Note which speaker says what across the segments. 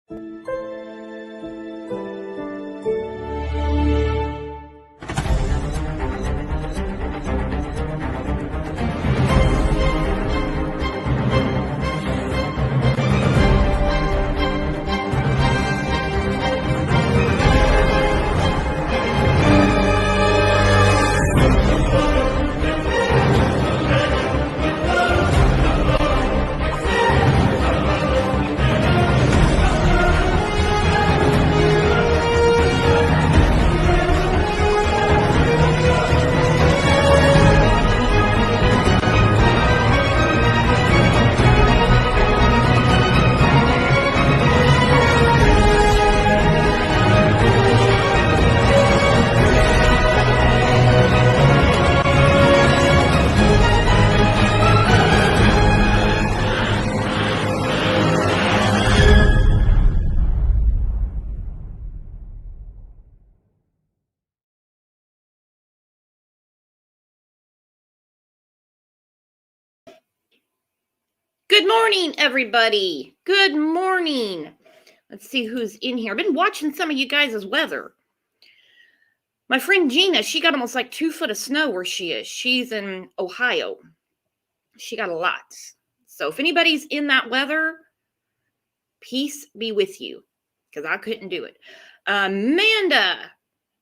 Speaker 1: Good morning, everybody. Good morning. Let's see who's in here. I've been watching some of you guys' weather. My friend Gina, she got almost like 2 foot of snow where she is. She's in Ohio. She got a lot. So if anybody's in that weather, peace be with you, because I couldn't do it. Amanda,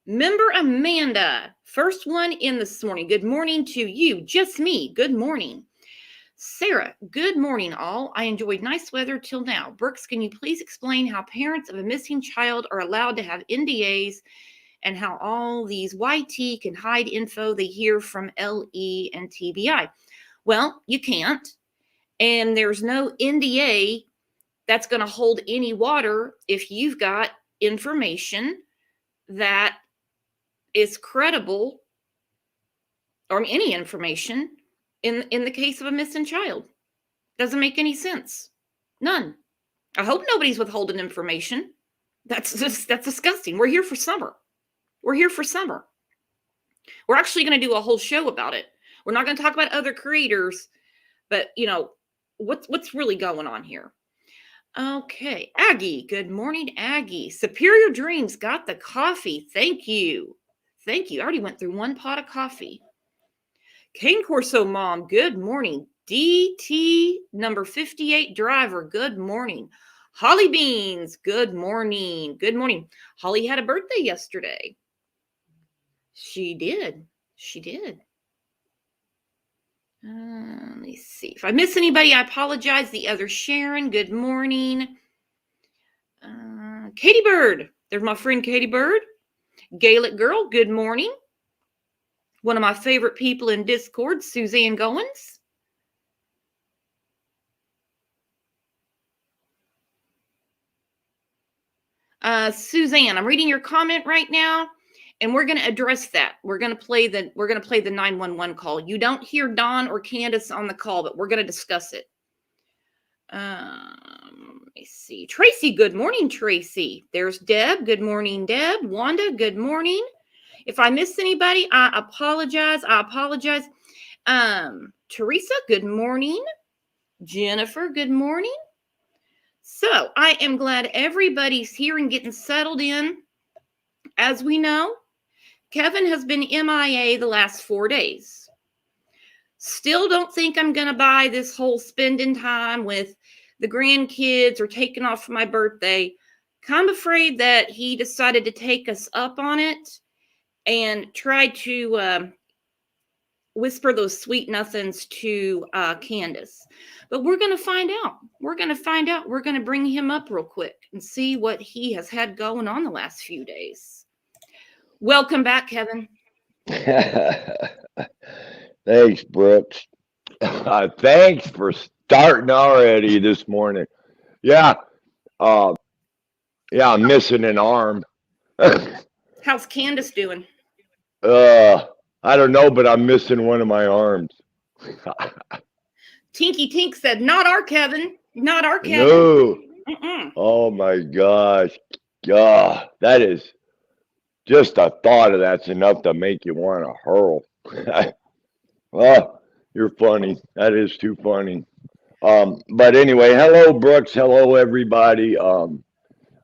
Speaker 1: member Amanda, first one in this morning. Good morning to you. Just me. Good morning. Sarah, good morning, all. I enjoyed nice weather till now. Brooks, can you please explain how parents of a missing child are allowed to have NDAs and how all these YT can hide info they hear from LE and TBI? Well, you can't. And there's no NDA that's going to hold any water if you've got information that is credible, or any information in the case of a missing child. Doesn't make any sense. None. I hope nobody's withholding information. That's disgusting. We're here for summer. We're here for summer. We're actually going to do a whole show about it. We're not going to talk about other creators, but what's really going on here? Okay, Aggie. Good morning, Aggie. Superior Dreams got the coffee. Thank you. Thank you. I already went through 1 pot of coffee. Cane Corso Mom, good morning. DT number 58 driver, good morning. Holly Beans, good morning. Good morning. Holly had a birthday yesterday. She did. She did. Let me see. If I miss anybody, I apologize. The other Sharon, good morning. Katie Bird. There's my friend Katie Bird. Gaelic Girl, good morning. One of my favorite people in Discord, Suzanne Goins. Suzanne, I'm reading your comment right now, and we're going to address that. We're going to play the 911 call. You don't hear Dawn or Candace on the call, but we're going to discuss it. Let me see. Tracy, good morning, Tracy. There's Deb. Good morning, Deb. Wanda, good morning. If I miss anybody, I apologize. Teresa, good morning. Jennifer, good morning. So I am glad everybody's here and getting settled in. As we know, Kevin has been MIA the last 4 days. Still don't think I'm going to buy this whole spending time with the grandkids or taking off for my birthday. Kind of afraid that he decided to take us up on it and try to whisper those sweet nothings to Candace. But we're going to find out. We're going to bring him up real quick and see what he has had going on the last few days. Welcome back, Kevin.
Speaker 2: Thanks, Brooks. Thanks for starting already this morning. Yeah, I'm missing an arm.
Speaker 1: How's Candace doing?
Speaker 2: I don't know, but I'm missing one of my arms.
Speaker 1: Tinky Tink said, not our Kevin. Not our Kevin.
Speaker 2: No.
Speaker 1: Mm-mm.
Speaker 2: Oh my gosh. God, that is just the thought of that's enough to make you want to hurl. Oh, you're funny. That is too funny. But anyway, hello, Brooks. Hello, everybody.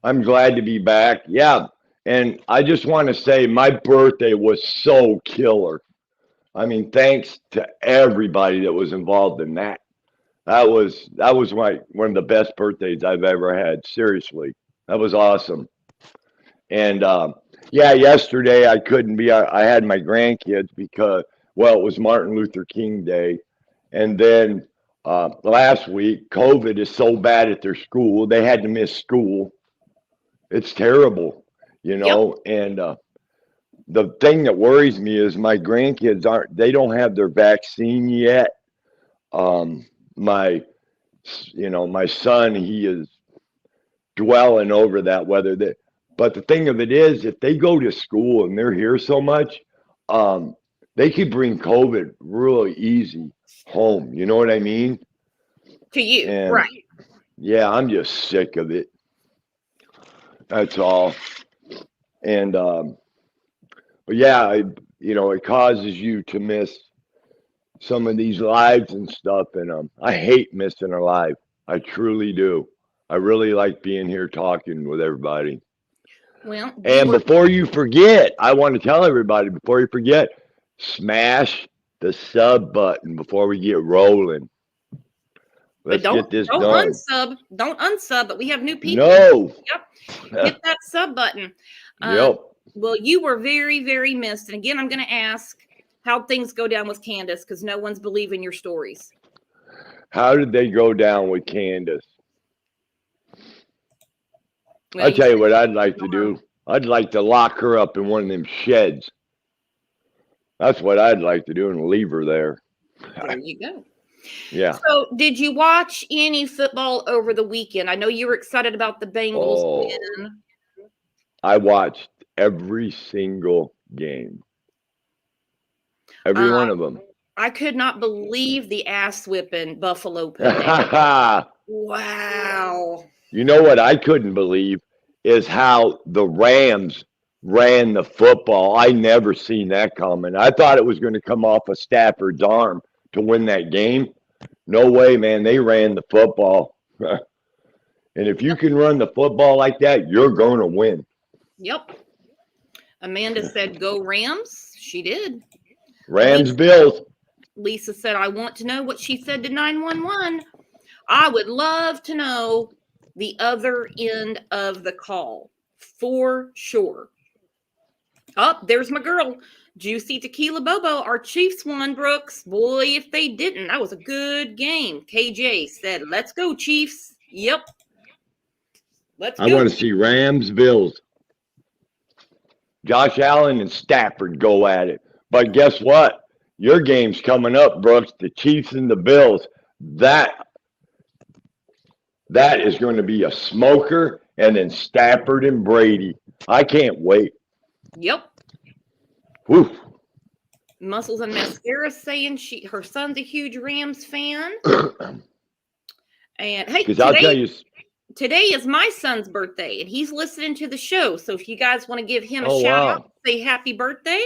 Speaker 2: I'm glad to be back. Yeah. And I just want to say my birthday was so killer. I mean, thanks to everybody that was involved in that. That was one of the best birthdays I've ever had. Seriously, that was awesome. And yeah, yesterday I couldn't be. I had my grandkids because well, it was Martin Luther King Day, and then last week COVID is so bad at their school they had to miss school. It's terrible, you
Speaker 1: Yep.
Speaker 2: know. And the thing that worries me is my grandkids aren't. They don't have their vaccine yet. My my son, he is dwelling over that whether they but the thing of it is if they go to school and they're here so much, um they could bring COVID really easy home, you know what I mean?
Speaker 1: To you,
Speaker 2: And
Speaker 1: right?
Speaker 2: yeah, I'm just sick of it, that's all. And but yeah, it causes you to miss some of these lives and stuff, and I hate missing a live. I truly do. I really like being here talking with everybody.
Speaker 1: Well, we
Speaker 2: And
Speaker 1: were.
Speaker 2: before you forget, I want to tell everybody before you forget, smash the sub button before we get rolling.
Speaker 1: But
Speaker 2: Let's get this
Speaker 1: don't
Speaker 2: done.
Speaker 1: unsub. Don't unsub. But we have new people.
Speaker 2: No.
Speaker 1: Yep. Hit that sub button.
Speaker 2: Yep.
Speaker 1: Well, you were very, very missed. And again, I'm going to ask how things go down with Candace because no one's believing your stories.
Speaker 2: How did they go down with Candace?
Speaker 1: Well,
Speaker 2: I'll tell you
Speaker 1: said
Speaker 2: what I'd like to
Speaker 1: no.
Speaker 2: do. I'd like to lock her up in one of them sheds. That's what I'd like to do and leave her there.
Speaker 1: There you go.
Speaker 2: Yeah.
Speaker 1: So, did you watch any football over the weekend? I know you were excited about the Bengals
Speaker 2: Oh,
Speaker 1: win.
Speaker 2: I watched every single game. Every
Speaker 1: Uh,
Speaker 2: one of them.
Speaker 1: I could not believe the ass whipping Buffalo put down. Wow.
Speaker 2: You know what I couldn't believe is how the Rams ran the football. I never seen that coming. I thought it was going to come off of Stafford's arm to win that game. No way, man. They ran the football. And if you can run the football like that, you're going to win.
Speaker 1: Yep. Amanda said, "Go Rams." She did.
Speaker 2: Rams,
Speaker 1: Lisa,
Speaker 2: Bills.
Speaker 1: Lisa said, "I want to know what she said to 911." I would love to know the other end of the call for sure. Oh, there's my girl, Juicy Tequila Bobo. Our Chiefs won, Brooks. Boy, if they didn't, that was a good game. KJ said, "Let's go, Chiefs." Yep. Let's
Speaker 2: I
Speaker 1: go.
Speaker 2: want to see Rams, Bills. Josh Allen and Stafford go at it. But guess what? Your game's coming up, Brooks. The Chiefs and the Bills. That is going to be a smoker, and then Stafford and Brady. I can't wait.
Speaker 1: Yep.
Speaker 2: Whew.
Speaker 1: Muscles and Mascara saying her son's a huge Rams fan. And hey,
Speaker 2: Because I'll tell you.
Speaker 1: today is my son's birthday, and he's listening to the show. So if you guys want to give him a
Speaker 2: Oh,
Speaker 1: shout
Speaker 2: wow.
Speaker 1: out, say happy birthday.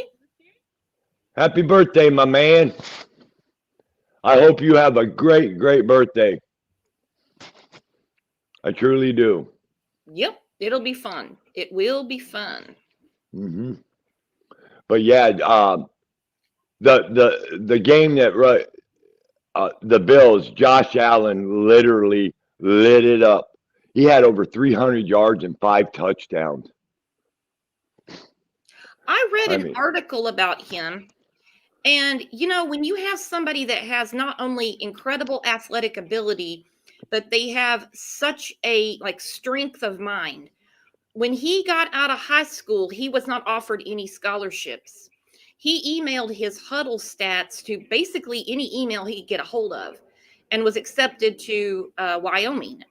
Speaker 2: Happy birthday, my man. I hope you have a great, great birthday. I truly do.
Speaker 1: Yep, it'll be fun. It will be fun.
Speaker 2: Hmm. But yeah, the game that the Bills, Josh Allen literally lit it up. He had over 300 yards and 5 touchdowns.
Speaker 1: I read
Speaker 2: I
Speaker 1: an
Speaker 2: mean,
Speaker 1: article about him, and when you have somebody that has not only incredible athletic ability, but they have such a strength of mind. When he got out of high school, he was not offered any scholarships. He emailed his huddle stats to basically any email he could get a hold of and was accepted to Wyoming.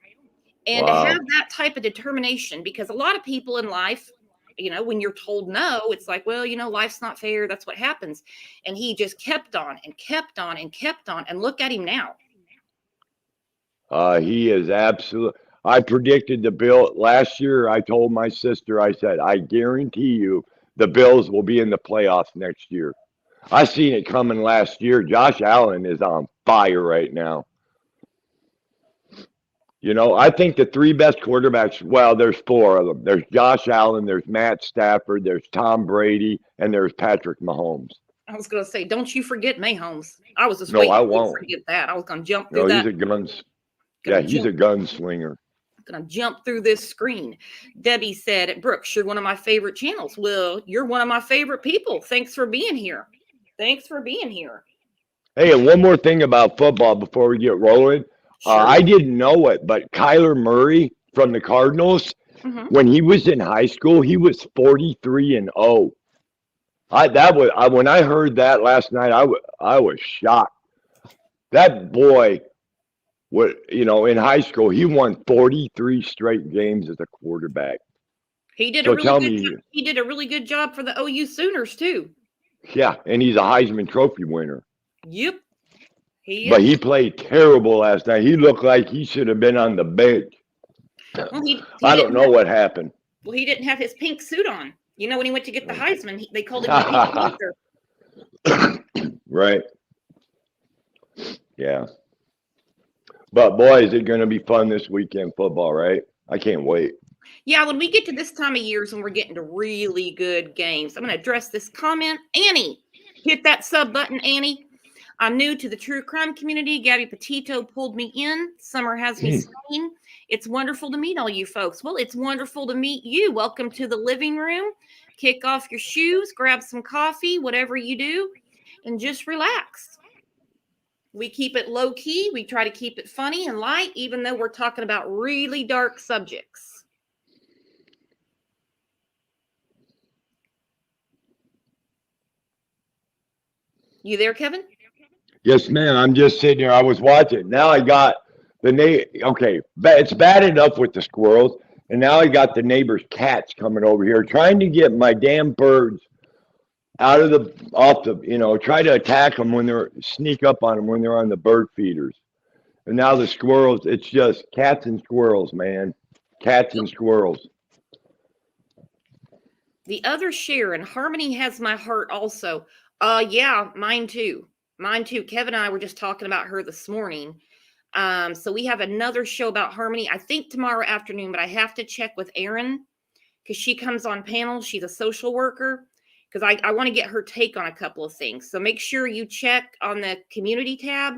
Speaker 1: And to have
Speaker 2: wow.
Speaker 1: that type of determination, because a lot of people in life, when you're told no, it's like, well, life's not fair. That's what happens. And he just kept on and kept on and kept on. And look at him now.
Speaker 2: He is absolute. I predicted the Bill last year. I told my sister, I said, I guarantee you the Bills will be in the playoffs next year. I seen it coming last year. Josh Allen is on fire right now. You know, I think the three best quarterbacks, well, there's four of them. There's Josh Allen, there's Matt Stafford, there's Tom Brady, and there's Patrick Mahomes.
Speaker 1: I was going to say, don't you forget Mahomes. I was just
Speaker 2: No,
Speaker 1: waiting
Speaker 2: I
Speaker 1: for you to
Speaker 2: won't.
Speaker 1: forget that. I was going to jump
Speaker 2: No,
Speaker 1: through
Speaker 2: he's
Speaker 1: that.
Speaker 2: a guns.
Speaker 1: Gonna
Speaker 2: Yeah, he's a gunslinger.
Speaker 1: Going to jump through this screen. Debbie said, Brooks, you're one of my favorite channels. Well, you're one of my favorite people. Thanks for being here. Thanks for being here.
Speaker 2: Hey, and one more thing about football before we get rolling.
Speaker 1: Sure.
Speaker 2: I didn't know it, but Kyler Murray from the Cardinals, when he was in high school, he was 43-0. When I heard that last night, I was shocked. That boy, in high school, he won 43 straight games as a quarterback.
Speaker 1: He did
Speaker 2: So
Speaker 1: a
Speaker 2: tell
Speaker 1: really
Speaker 2: me-
Speaker 1: good. He did a really good job for the OU Sooners too.
Speaker 2: Yeah, and he's a Heisman Trophy winner.
Speaker 1: Yep.
Speaker 2: But he played terrible last night. He looked like he should have been on the bench.
Speaker 1: Well, he
Speaker 2: I don't know what happened.
Speaker 1: Well, he didn't have his pink suit on. You know, when he went to get the Heisman, they called him the Pink Panther.
Speaker 2: Right. Yeah. But boy, is it going to be fun this weekend, football, right? I can't wait.
Speaker 1: Yeah, when we get to this time of years when we're getting to really good games, I'm going to address this comment. Annie, hit that sub button, Annie. I'm new to the true crime community. Gabby Petito pulled me in. Summer has me saying, it's wonderful to meet all you folks. Well, it's wonderful to meet you. Welcome to the living room. Kick off your shoes, grab some coffee, whatever you do, and just relax. We keep it low key. We try to keep it funny and light, even though we're talking about really dark subjects. You there, Kevin?
Speaker 2: Yes, ma'am. I'm just sitting here. I was watching. Now I got okay, it's bad enough with the squirrels, and now I got the neighbor's cats coming over here trying to get my damn birds try to attack them sneak up on them when they're on the bird feeders. And now the squirrels, it's just cats and squirrels, man. Cats and squirrels.
Speaker 1: The other Sharon, Harmony has my heart also. Yeah, mine too. Mine too. Kevin and I were just talking about her this morning. So we have another show about Harmony, I think tomorrow afternoon, but I have to check with Erin because she comes on panel. She's a social worker because I want to get her take on a couple of things. So make sure you check on the community tab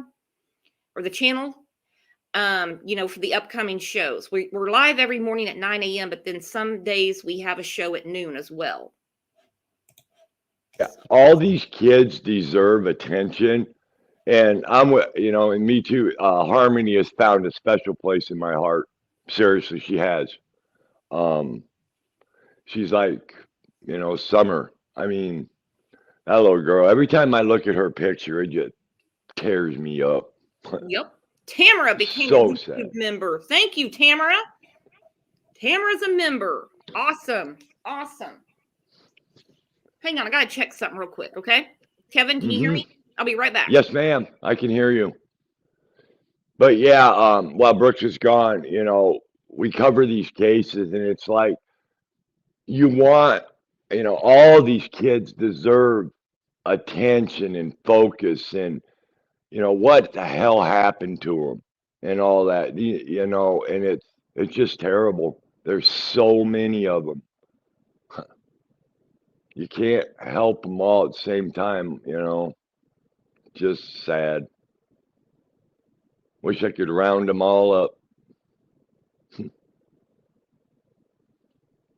Speaker 1: or the channel, for the upcoming shows. We're live every morning at 9 a.m., but then some days we have a show at noon as well.
Speaker 2: Yeah, all these kids deserve attention. And and me too. Harmony has found a special place in my heart. Seriously, she has. She's like, Summer. I mean, that little girl. Every time I look at her picture, it just tears me up.
Speaker 1: Yep. Tamara became
Speaker 2: So
Speaker 1: a YouTube
Speaker 2: sad.
Speaker 1: member. Thank you, Tamara. Tamara's a member. Awesome. Awesome. Hang on, I gotta check something real quick, okay? Kevin, can you hear me? I'll be right back.
Speaker 2: Yes, ma'am. I can hear you. But yeah, while Brooks is gone, we cover these cases, and it's like you want, all these kids deserve attention and focus, and what the hell happened to them, and all that, and it's just terrible. There's so many of them. You can't help them all at the same time, just sad. Wish I could round them all up.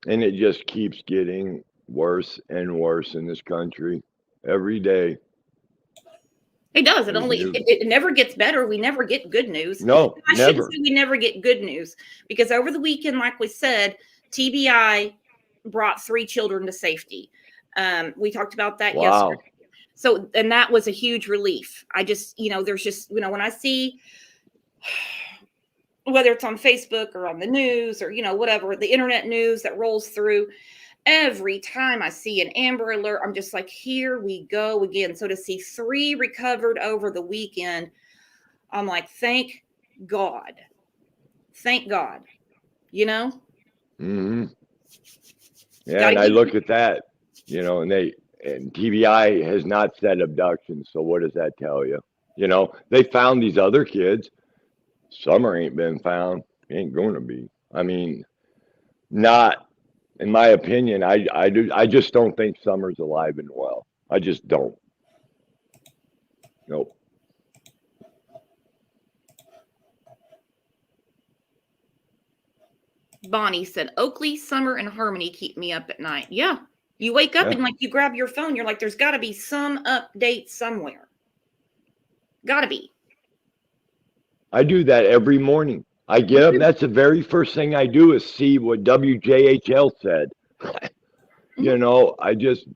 Speaker 2: And it just keeps getting worse and worse in this country every day.
Speaker 1: It does. It never gets better. We never get good news.
Speaker 2: No,
Speaker 1: I
Speaker 2: never.
Speaker 1: shouldn't say we never get good news because over the weekend, like we said, TBI brought 3 children to safety. We talked about that
Speaker 2: Wow.
Speaker 1: yesterday. So, and that was a huge relief. I just, there's just, when I see, whether it's on Facebook or on the news or, whatever, the internet news that rolls through, every time I see an Amber Alert, I'm just like, here we go again. So to see 3 recovered over the weekend, I'm like, thank God. Thank God.
Speaker 2: Mm-hmm. Yeah, and I look at that, and TBI has not said abduction. So what does that tell you? They found these other kids. Summer ain't been found. Ain't going to be. I mean, not in my opinion. I just don't think Summer's alive and well. I just don't. Nope.
Speaker 1: Bonnie said, Oakley, Summer, and Harmony keep me up at night. Yeah. You wake up and like you grab your phone, you're like, there's got to be some update somewhere. Got to be.
Speaker 2: I do that every morning. I get up. That's the very first thing I do is see what WJHL said. You know, I just,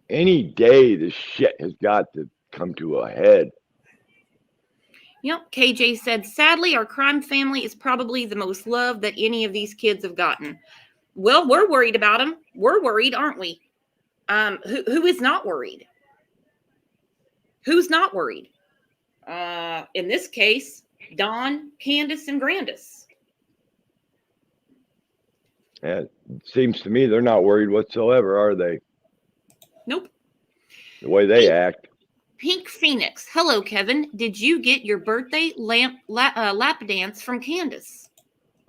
Speaker 2: any day this shit has got to come to a head.
Speaker 1: Yep. KJ said, sadly, our crime family is probably the most loved that any of these kids have gotten. Well, we're worried about them. We're worried, aren't we? Who is not worried? Who's not worried? In this case, Don, Candace, and Grandis.
Speaker 2: Yeah, it seems to me they're not worried whatsoever, are they?
Speaker 1: Nope.
Speaker 2: The way they act.
Speaker 1: Pink Phoenix. Hello, Kevin. Did you get your birthday lap dance from Candace?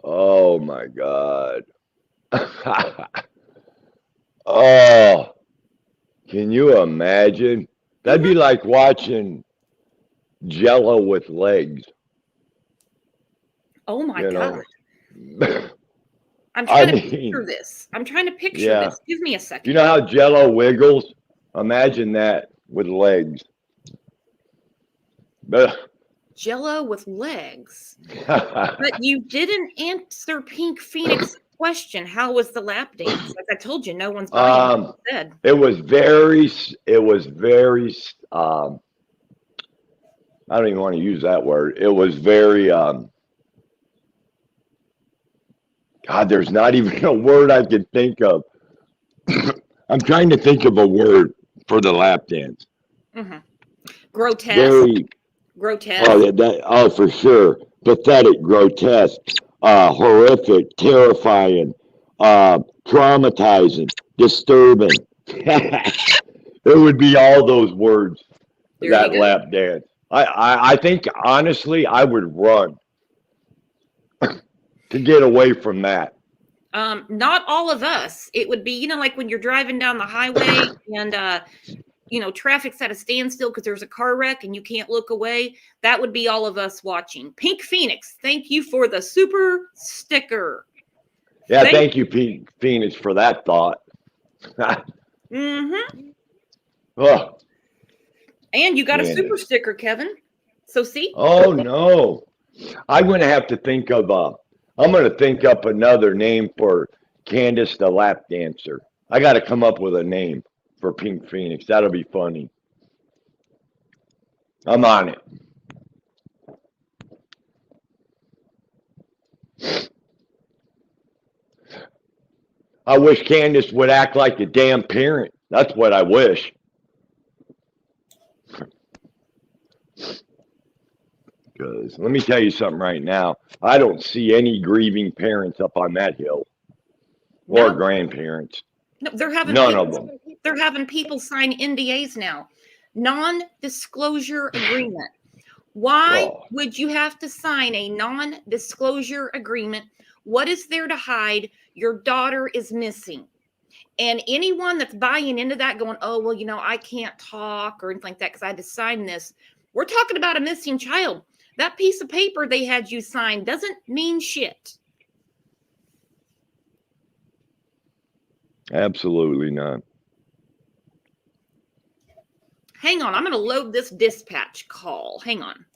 Speaker 2: Oh my God. Oh, can you imagine? That'd be like watching Jello with legs.
Speaker 1: Oh my
Speaker 2: You
Speaker 1: God.
Speaker 2: know?
Speaker 1: I'm trying to picture this. I'm trying to picture
Speaker 2: Yeah.
Speaker 1: this. Give me a second.
Speaker 2: You know how Jello wiggles? Imagine that with legs.
Speaker 1: Jello with legs. But you didn't answer Pink Phoenix's question. How was the lap dance? Like I told you, no one's buying it. Said.
Speaker 2: It was very, I don't even want to use that word. It was very, God, there's not even a word I can think of. I'm trying to think of a word for the lap dance.
Speaker 1: Mm-hmm. Grotesque.
Speaker 2: Very,
Speaker 1: grotesque.
Speaker 2: Oh, for sure. Pathetic, grotesque, horrific, terrifying, traumatizing, disturbing. It would be all those words.
Speaker 1: There
Speaker 2: That lap dance. I think honestly I would run to get away from that.
Speaker 1: Not all of us. It would be, like when you're driving down the highway and traffic's at a standstill because there's a car wreck and you can't look away. That would be all of us watching. Pink Phoenix, thank you for the super sticker.
Speaker 2: Yeah, thank you, Pink Phoenix, for that thought.
Speaker 1: Mm-hmm.
Speaker 2: Oh.
Speaker 1: And you got a super sticker, Kevin. So see?
Speaker 2: Oh no. I'm gonna have to think of I'm gonna think up another name for Candace the lap dancer. I gotta come up with a name for Pink Phoenix. That'll be funny. I'm on it. I wish Candace would act like a damn parent. That's what I wish. Because let me tell you something right now. I don't see any grieving parents up on that hill or grandparents.
Speaker 1: No, they're having
Speaker 2: none of them.
Speaker 1: They're having people sign NDAs now. Non-disclosure agreement. Why would you have to sign a non-disclosure agreement? What is there to hide? Your daughter is missing. And anyone that's buying into that going, oh, well, I can't talk or anything like that because I had to sign this. We're talking about a missing child. That piece of paper they had you sign doesn't mean shit.
Speaker 2: Absolutely not.
Speaker 1: Hang on. I'm going to load this dispatch call. Hang on.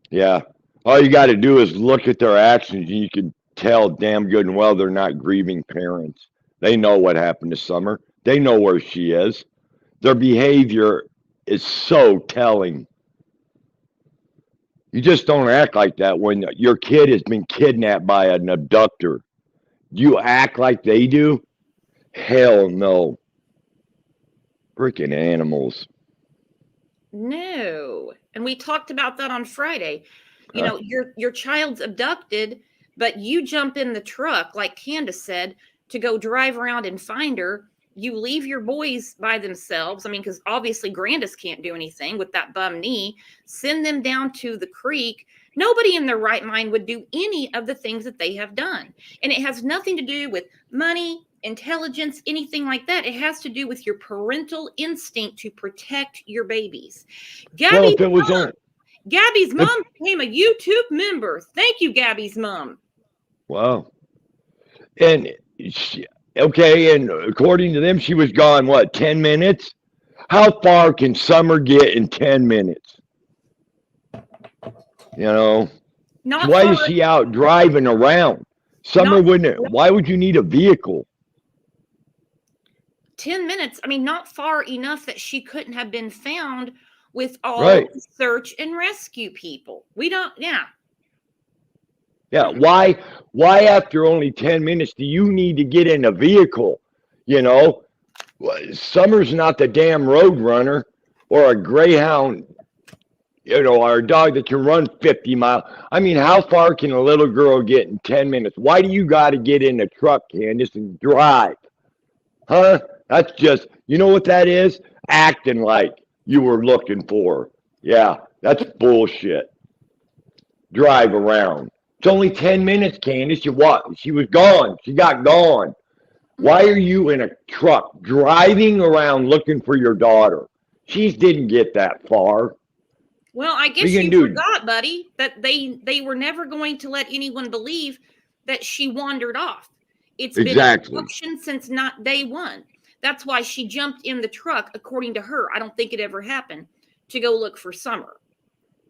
Speaker 2: Yeah. All you got to do is look at their actions and you can tell damn good and well they're not grieving parents. They know what happened to Summer. They know where she is. Their behavior is so telling. You just don't act like that when your kid has been kidnapped by an abductor. Do you act like they do? Hell no. Freaking animals.
Speaker 1: No. And we talked about that on Friday. Your child's abducted, but you jump in the truck, like Candace said, to go drive around and find her. You leave your boys by themselves. I mean, because obviously Grandis can't do anything with that bum knee. Send them down to the creek Nobody in their right mind would do any of the things that they have done. And it has nothing to do with money, intelligence, anything like that. It has to do with your parental instinct to protect your babies.
Speaker 2: Well, if it was on,
Speaker 1: Gabby's mom became a YouTube member. Thank you, Gabby's mom.
Speaker 2: wow. And okay, and according to them, she was gone, what, 10 minutes? How far can Summer get in 10 minutes? You know,
Speaker 1: Not
Speaker 2: why
Speaker 1: far,
Speaker 2: is she out driving around? Summer wouldn't, why would you need a vehicle?
Speaker 1: 10 minutes. I mean, not far enough that she couldn't have been found with all
Speaker 2: Right.
Speaker 1: the search and rescue people. We don't, yeah.
Speaker 2: Yeah, why after only 10 minutes do you need to get in a vehicle? You know, Summer's not the damn road runner or a greyhound, you know, or a dog that can run 50 miles. I mean, how far can a little girl get in 10 minutes? Why do you got to get in a truck, Candace, and drive? Huh? That's just, you know what that is? Acting like you were looking for her. Yeah, that's bullshit. Drive around. It's only 10 minutes, Candace. You what? She was gone. She got gone. Why are you in a truck driving around looking for your daughter? She didn't get that far.
Speaker 1: Well, I guess you forgot, buddy, that they were never going to let anyone believe that she wandered off. It's been an abduction since not day one. That's why she jumped in the truck, according to her. I don't think it ever happened, to go look for Summer.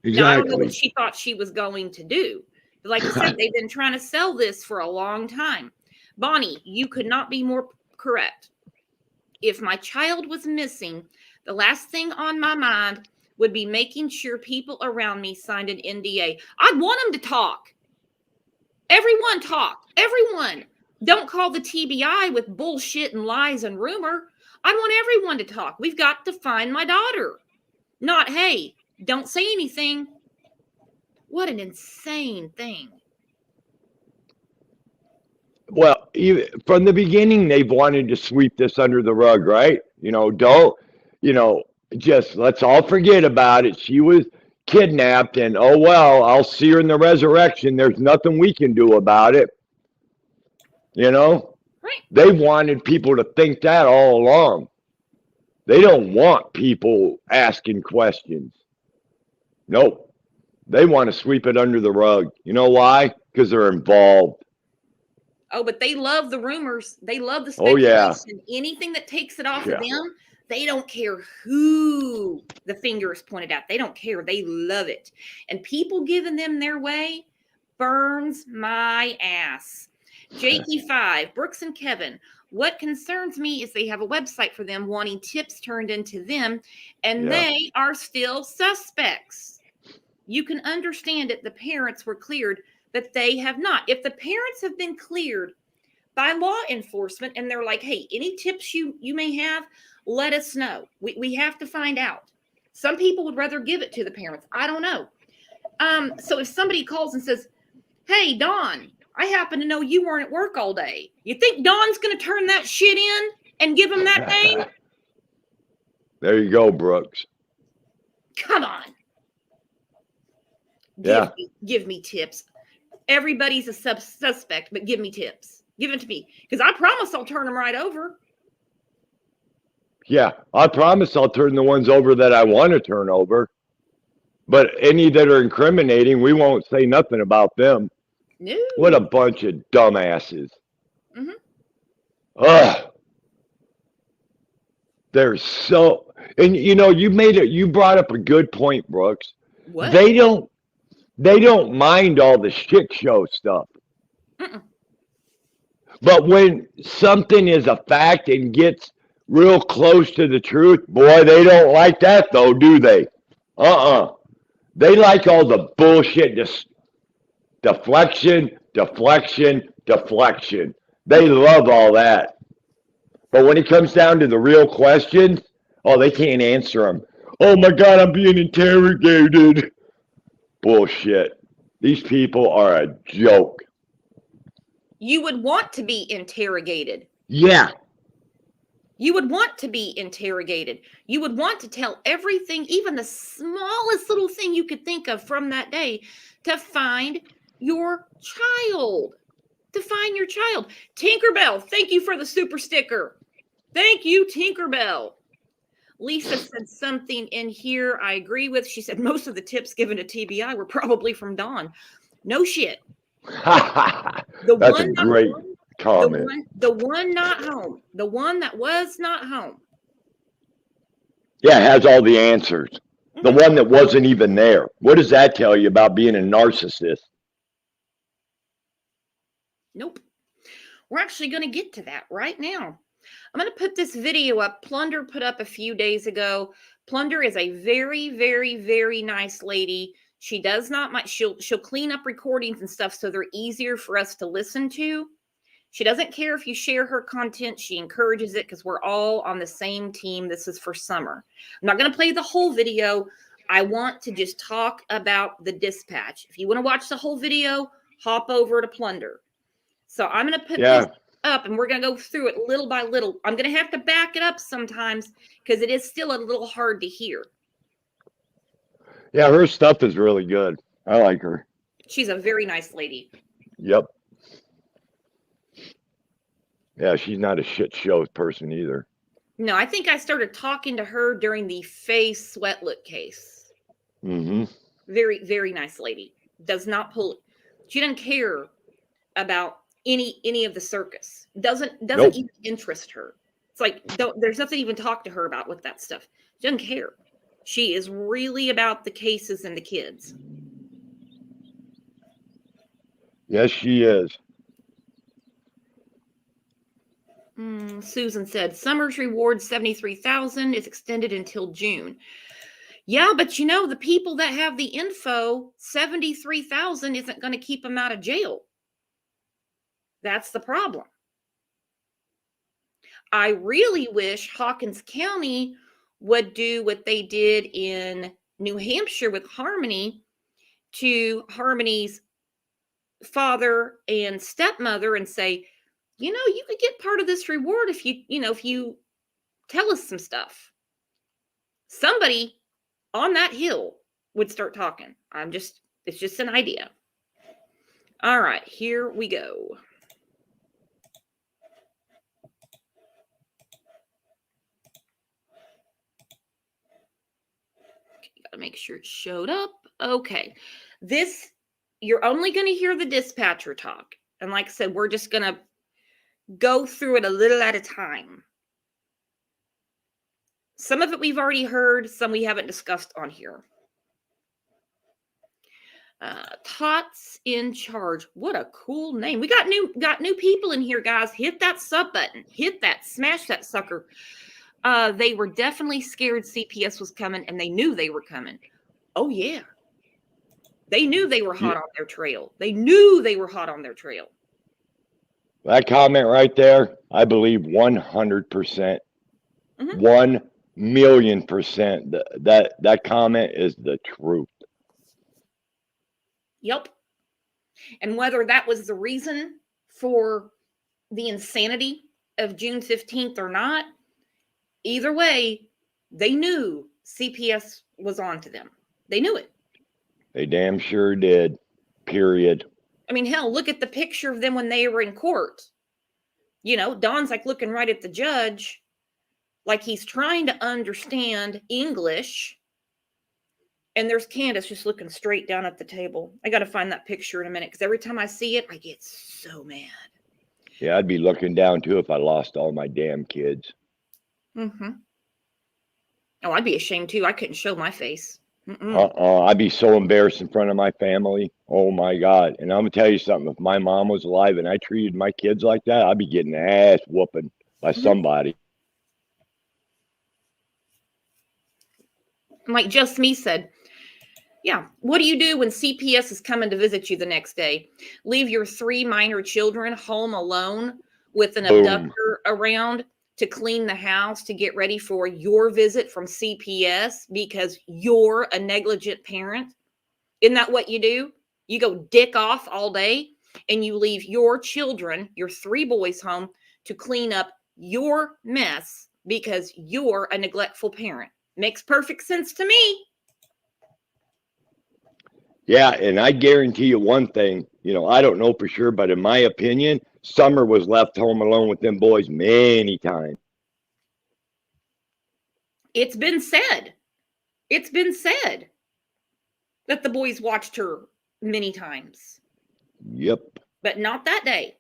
Speaker 2: Exactly.
Speaker 1: Now, I don't know what she thought she was going to do. But like I said, they've been trying to sell this for a long time. Bonnie, you could not be more correct. If my child was missing, the last thing on my mind would be making sure people around me signed an NDA. I'd want them to talk. Everyone talk. Everyone. Don't call the TBI with bullshit and lies and rumor. I want everyone to talk. We've got to find my daughter. Not, hey, don't say anything. What an insane thing.
Speaker 2: Well, from the beginning, they've wanted to sweep this under the rug, right? You know, don't, you know, just let's all forget about it. She was kidnapped, and oh well, I'll see her in the resurrection. There's nothing we can do about it. You know,
Speaker 1: right.
Speaker 2: They wanted people to think that all along. They don't want people asking questions. Nope. They want to sweep it under the rug. You know why? Because they're involved.
Speaker 1: Oh, but they love the rumors. They love the speculation.
Speaker 2: Oh, yeah.
Speaker 1: Anything that takes it off of them, they don't care who the finger is pointed at. They don't care. They love it. And people giving them their way burns my ass. Jakey5, Brooks and Kevin, what concerns me is they have a website for them wanting tips turned into them, and they are still suspects. You can understand it. The parents were cleared, but they have not. If the parents have been cleared by law enforcement and they're like, hey, any tips you may have, let us know. We have to find out. Some people would rather give it to the parents. I don't know. So if somebody calls and says, hey, Dawn, I happen to know you weren't at work all day. You think Dawn's going to turn that shit in and give him that name?
Speaker 2: There you go, Brooks.
Speaker 1: Come on. Give me tips. Everybody's a suspect, but give me tips. Give it to me. Because I promise I'll turn them right over.
Speaker 2: Yeah, I promise I'll turn the ones over that I want to turn over. But any that are incriminating, we won't say nothing about them.
Speaker 1: No.
Speaker 2: What a bunch of dumbasses.
Speaker 1: Mm-hmm.
Speaker 2: Ugh. They're so, and you know, you brought up a good point, Brooks.
Speaker 1: What?
Speaker 2: They don't mind all the shit show stuff.
Speaker 1: Mm-mm.
Speaker 2: But when something is a fact and gets real close to the truth, boy, they don't like that though, do they? They like all the bullshit, deflection. They love all that. But when it comes down to the real questions, oh, they can't answer them. Oh my God, I'm being interrogated. Bullshit. These people are a joke.
Speaker 1: You would want to be interrogated.
Speaker 2: Yeah.
Speaker 1: You would want to be interrogated. You would want to tell everything, even the smallest little thing you could think of from that day, to find your child. To find your child. Tinkerbell, thank you for the super sticker. Thank you, Tinkerbell. Lisa said something in here I agree with. She said most of the tips given to TBI were probably from Dawn. No shit.
Speaker 2: That's a great comment.
Speaker 1: The one not home. The one that was not home.
Speaker 2: Yeah, it has all the answers. The one that wasn't even there. What does that tell you about being a narcissist?
Speaker 1: Nope. We're actually going to get to that right now. I'm going to put this video up. Plunder put up a few days ago. Plunder is a very, very, very nice lady. She does not much. She'll clean up recordings and stuff so they're easier for us to listen to. She doesn't care if you share her content. She encourages it because we're all on the same team. This is for summer. I'm not going to play the whole video. I want to just talk about the dispatch. If you want to watch the whole video, hop over to Plunder. So I'm going to put this up and we're going to go through it little by little. I'm going to have to back it up sometimes because it is still a little hard to hear.
Speaker 2: Yeah, her stuff is really good. I like her.
Speaker 1: She's a very nice lady.
Speaker 2: Yep. Yeah, she's not a shit show person either.
Speaker 1: No, I think I started talking to her during the Faye Sweatlook case.
Speaker 2: Mm-hmm.
Speaker 1: Very, very nice lady. Does not pull. She doesn't care about any of the circus. Doesn't even interest her. It's like there's nothing to even talk to her about with that stuff. She doesn't care. She is really about the cases and the kids.
Speaker 2: Yes, she is.
Speaker 1: Susan said, Summer's reward, $73,000 is extended until June. Yeah, but you know, the people that have the info, $73,000 isn't going to keep them out of jail. That's the problem. I really wish Hawkins County would do what they did in New Hampshire with Harmony to Harmony's father and stepmother and say, you know, you could get part of this reward if you tell us some stuff. Somebody on that hill would start talking. It's just an idea. All right, here we go. Gotta make sure it showed up. Okay. You're only going to hear the dispatcher talk. And like I said, we're just going to go through it a little at a time. Some of it we've already heard, some we haven't discussed on here. Tots in charge. What a cool name. We got new people in here, guys. Hit that sub button. Hit that. Smash that sucker. They were definitely scared CPS was coming, and they knew they were coming. Oh, yeah. They knew they were hot on their trail. They knew they were hot on their trail.
Speaker 2: That comment right there, I believe 100%. 1,000,000%. That comment is the truth.
Speaker 1: Yep. And whether that was the reason for the insanity of June 15th or not, either way, they knew CPS was on to them. They knew it.
Speaker 2: They damn sure did. Period.
Speaker 1: I mean, hell, look at the picture of them when they were in court. You know, Don's like looking right at the judge, like he's trying to understand English. And there's Candace just looking straight down at the table. I got to find that picture in a minute because every time I see it, I get so mad.
Speaker 2: Yeah, I'd be looking down too if I lost all my damn kids.
Speaker 1: Mm-hmm. Oh, I'd be ashamed too. I couldn't show my face.
Speaker 2: I'd be so embarrassed in front of my family. Oh my God. And I'm gonna tell you something. If my mom was alive and I treated my kids like that, I'd be getting ass whooping by somebody.
Speaker 1: Like Just Me said, yeah, what do you do when CPS is coming to visit you the next day? Leave your 3 minor children home alone with an abductor around to clean the house, to get ready for your visit from CPS because you're a negligent parent? Isn't that what you do? You go dick off all day and you leave your children, your 3 boys home to clean up your mess because you're a neglectful parent. Makes perfect sense to me.
Speaker 2: Yeah, and I guarantee you one thing, I don't know for sure, but in my opinion, Summer was left home alone with them boys many times.
Speaker 1: It's been said. It's been said that the boys watched her many times.
Speaker 2: Yep.
Speaker 1: But not that day.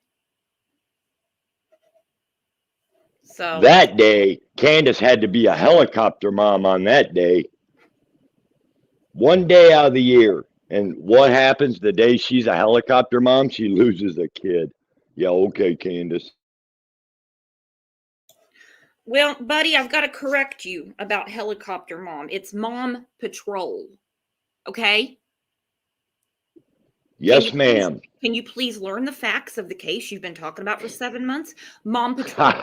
Speaker 1: So
Speaker 2: that day, Candace had to be a helicopter mom on that day. One day out of the year. And what happens the day she's a helicopter mom? She loses a kid. Yeah, okay, Candace.
Speaker 1: well, buddy, I've got to correct you about helicopter mom. It's mom patrol. Okay?
Speaker 2: Yes, ma'am.
Speaker 1: Can you please learn the facts of the case you've been talking about for 7 months? Mom patrol.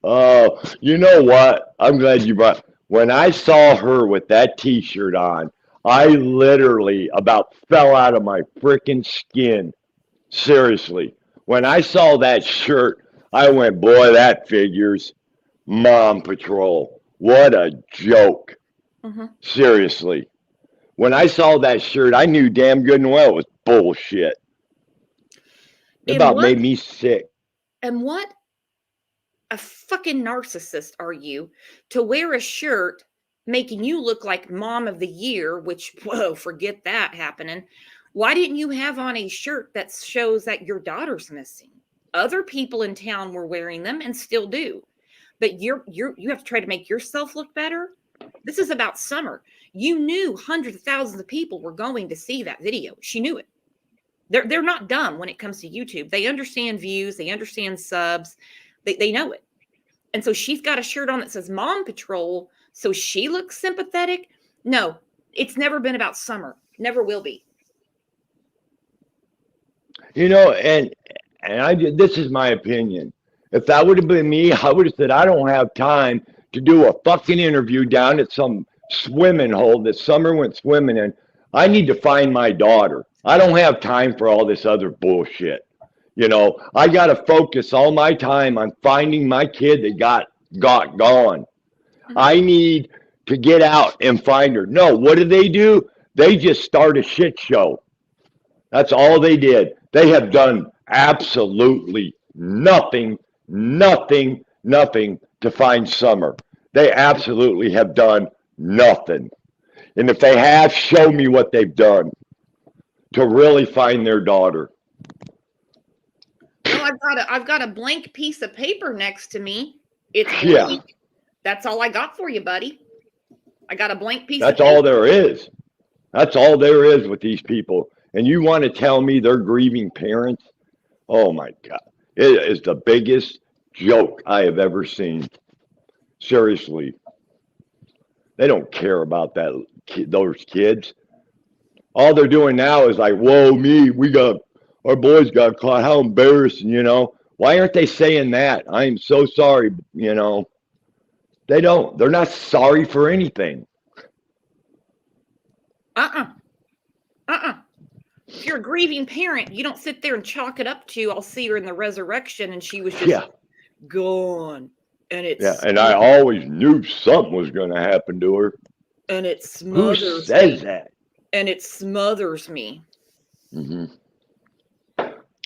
Speaker 2: Oh, you know what? I'm glad you brought. When I saw her with that T-shirt on, I literally about fell out of my freaking skin. Seriously, when I saw that shirt, I went, "Boy, that figures." Mom Patrol. What a joke!
Speaker 1: Mhm.
Speaker 2: Seriously, when I saw that shirt, I knew damn good and well it was bullshit. It
Speaker 1: And
Speaker 2: about
Speaker 1: what
Speaker 2: made me sick.
Speaker 1: and what a fucking narcissist are you to wear a shirt making you look like mom of the year, which, whoa, forget that happening. Why didn't you have on a shirt that shows that your daughter's missing? Other people in town were wearing them and still do. But you have to try to make yourself look better. This is about Summer. You knew hundreds of thousands of people were going to see that video. She knew it. They're not dumb when it comes to YouTube. They understand views, they understand subs, they know it. And so she's got a shirt on that says Mom Patrol, so she looks sympathetic. No, it's never been about Summer. Never will be.
Speaker 2: And this is my opinion. If that would have been me, I would have said I don't have time to do a fucking interview down at some swimming hole that Summer went swimming in. I need to find my daughter. I don't have time for all this other bullshit. I got to focus all my time on finding my kid that got gone. I need to get out and find her. No, what did they do? They just start a shit show. That's all they did. They have done absolutely nothing to find Summer. They absolutely have done nothing. And if they have, show me what they've done to really find their daughter.
Speaker 1: Well, I've got a blank piece of paper next to me. It's blank.
Speaker 2: Yeah.
Speaker 1: That's all I got for you, buddy. I got a blank piece
Speaker 2: That's
Speaker 1: of paper.
Speaker 2: all there is. That's all there is with these people. And you want to tell me they're grieving parents? Oh my God. It is the biggest joke I have ever seen. Seriously. They don't care about those kids. All they're doing now is like, whoa, me, our boys got caught. How embarrassing, Why aren't they saying that? I'm so sorry, They don't. They're not sorry for anything.
Speaker 1: If you're a grieving parent, you don't sit there and chalk it up to, I'll see her in the resurrection and she was just gone. And
Speaker 2: and I always knew something was going to happen to her.
Speaker 1: And it smothers
Speaker 2: Who says that?
Speaker 1: And it smothers me.
Speaker 2: Mm-hmm.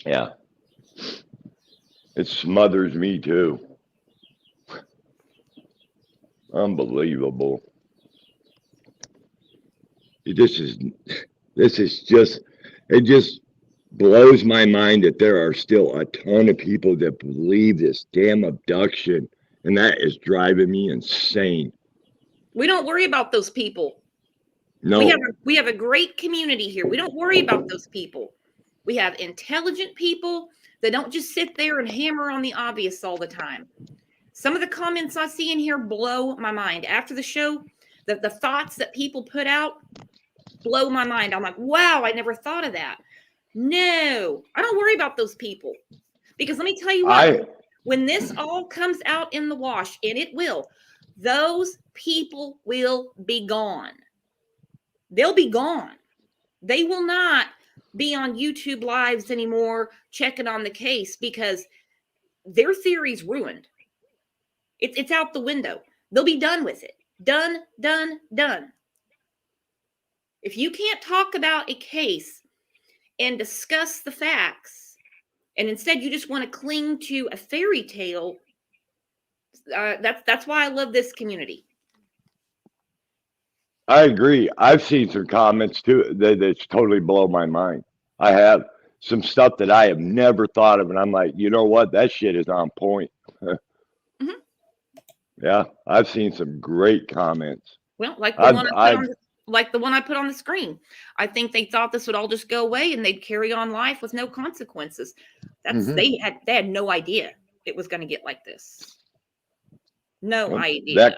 Speaker 2: Yeah. It smothers me too. Unbelievable. It just blows my mind that there are still a ton of people that believe this damn abduction, and that is driving me insane.
Speaker 1: We don't worry about those people.
Speaker 2: No.
Speaker 1: We have a great community here. We don't worry about those people. We have intelligent people that don't just sit there and hammer on the obvious all the time. Some of the comments I see in here blow my mind. After the show, the thoughts that people put out blow my mind. I'm like, wow, I never thought of that. No, I don't worry about those people. Because let me tell you what, when this all comes out in the wash, and it will, those people will be gone. They'll be gone. They will not be on YouTube lives anymore checking on the case because their theory's ruined. It's out the window. They'll be done with it. Done, done, done. If you can't talk about a case and discuss the facts, and instead you just want to cling to a fairy tale, that's why I love this community.
Speaker 2: I agree. I've seen some comments too that's totally blow my mind. I have some stuff that I have never thought of, and I'm like, you know what? That shit is on point.
Speaker 1: Mm-hmm.
Speaker 2: Yeah, I've seen some great comments.
Speaker 1: Well, like the one I put on the screen. I think they thought this would all just go away and they'd carry on life with no consequences. They had no idea it was going to get like this. No idea.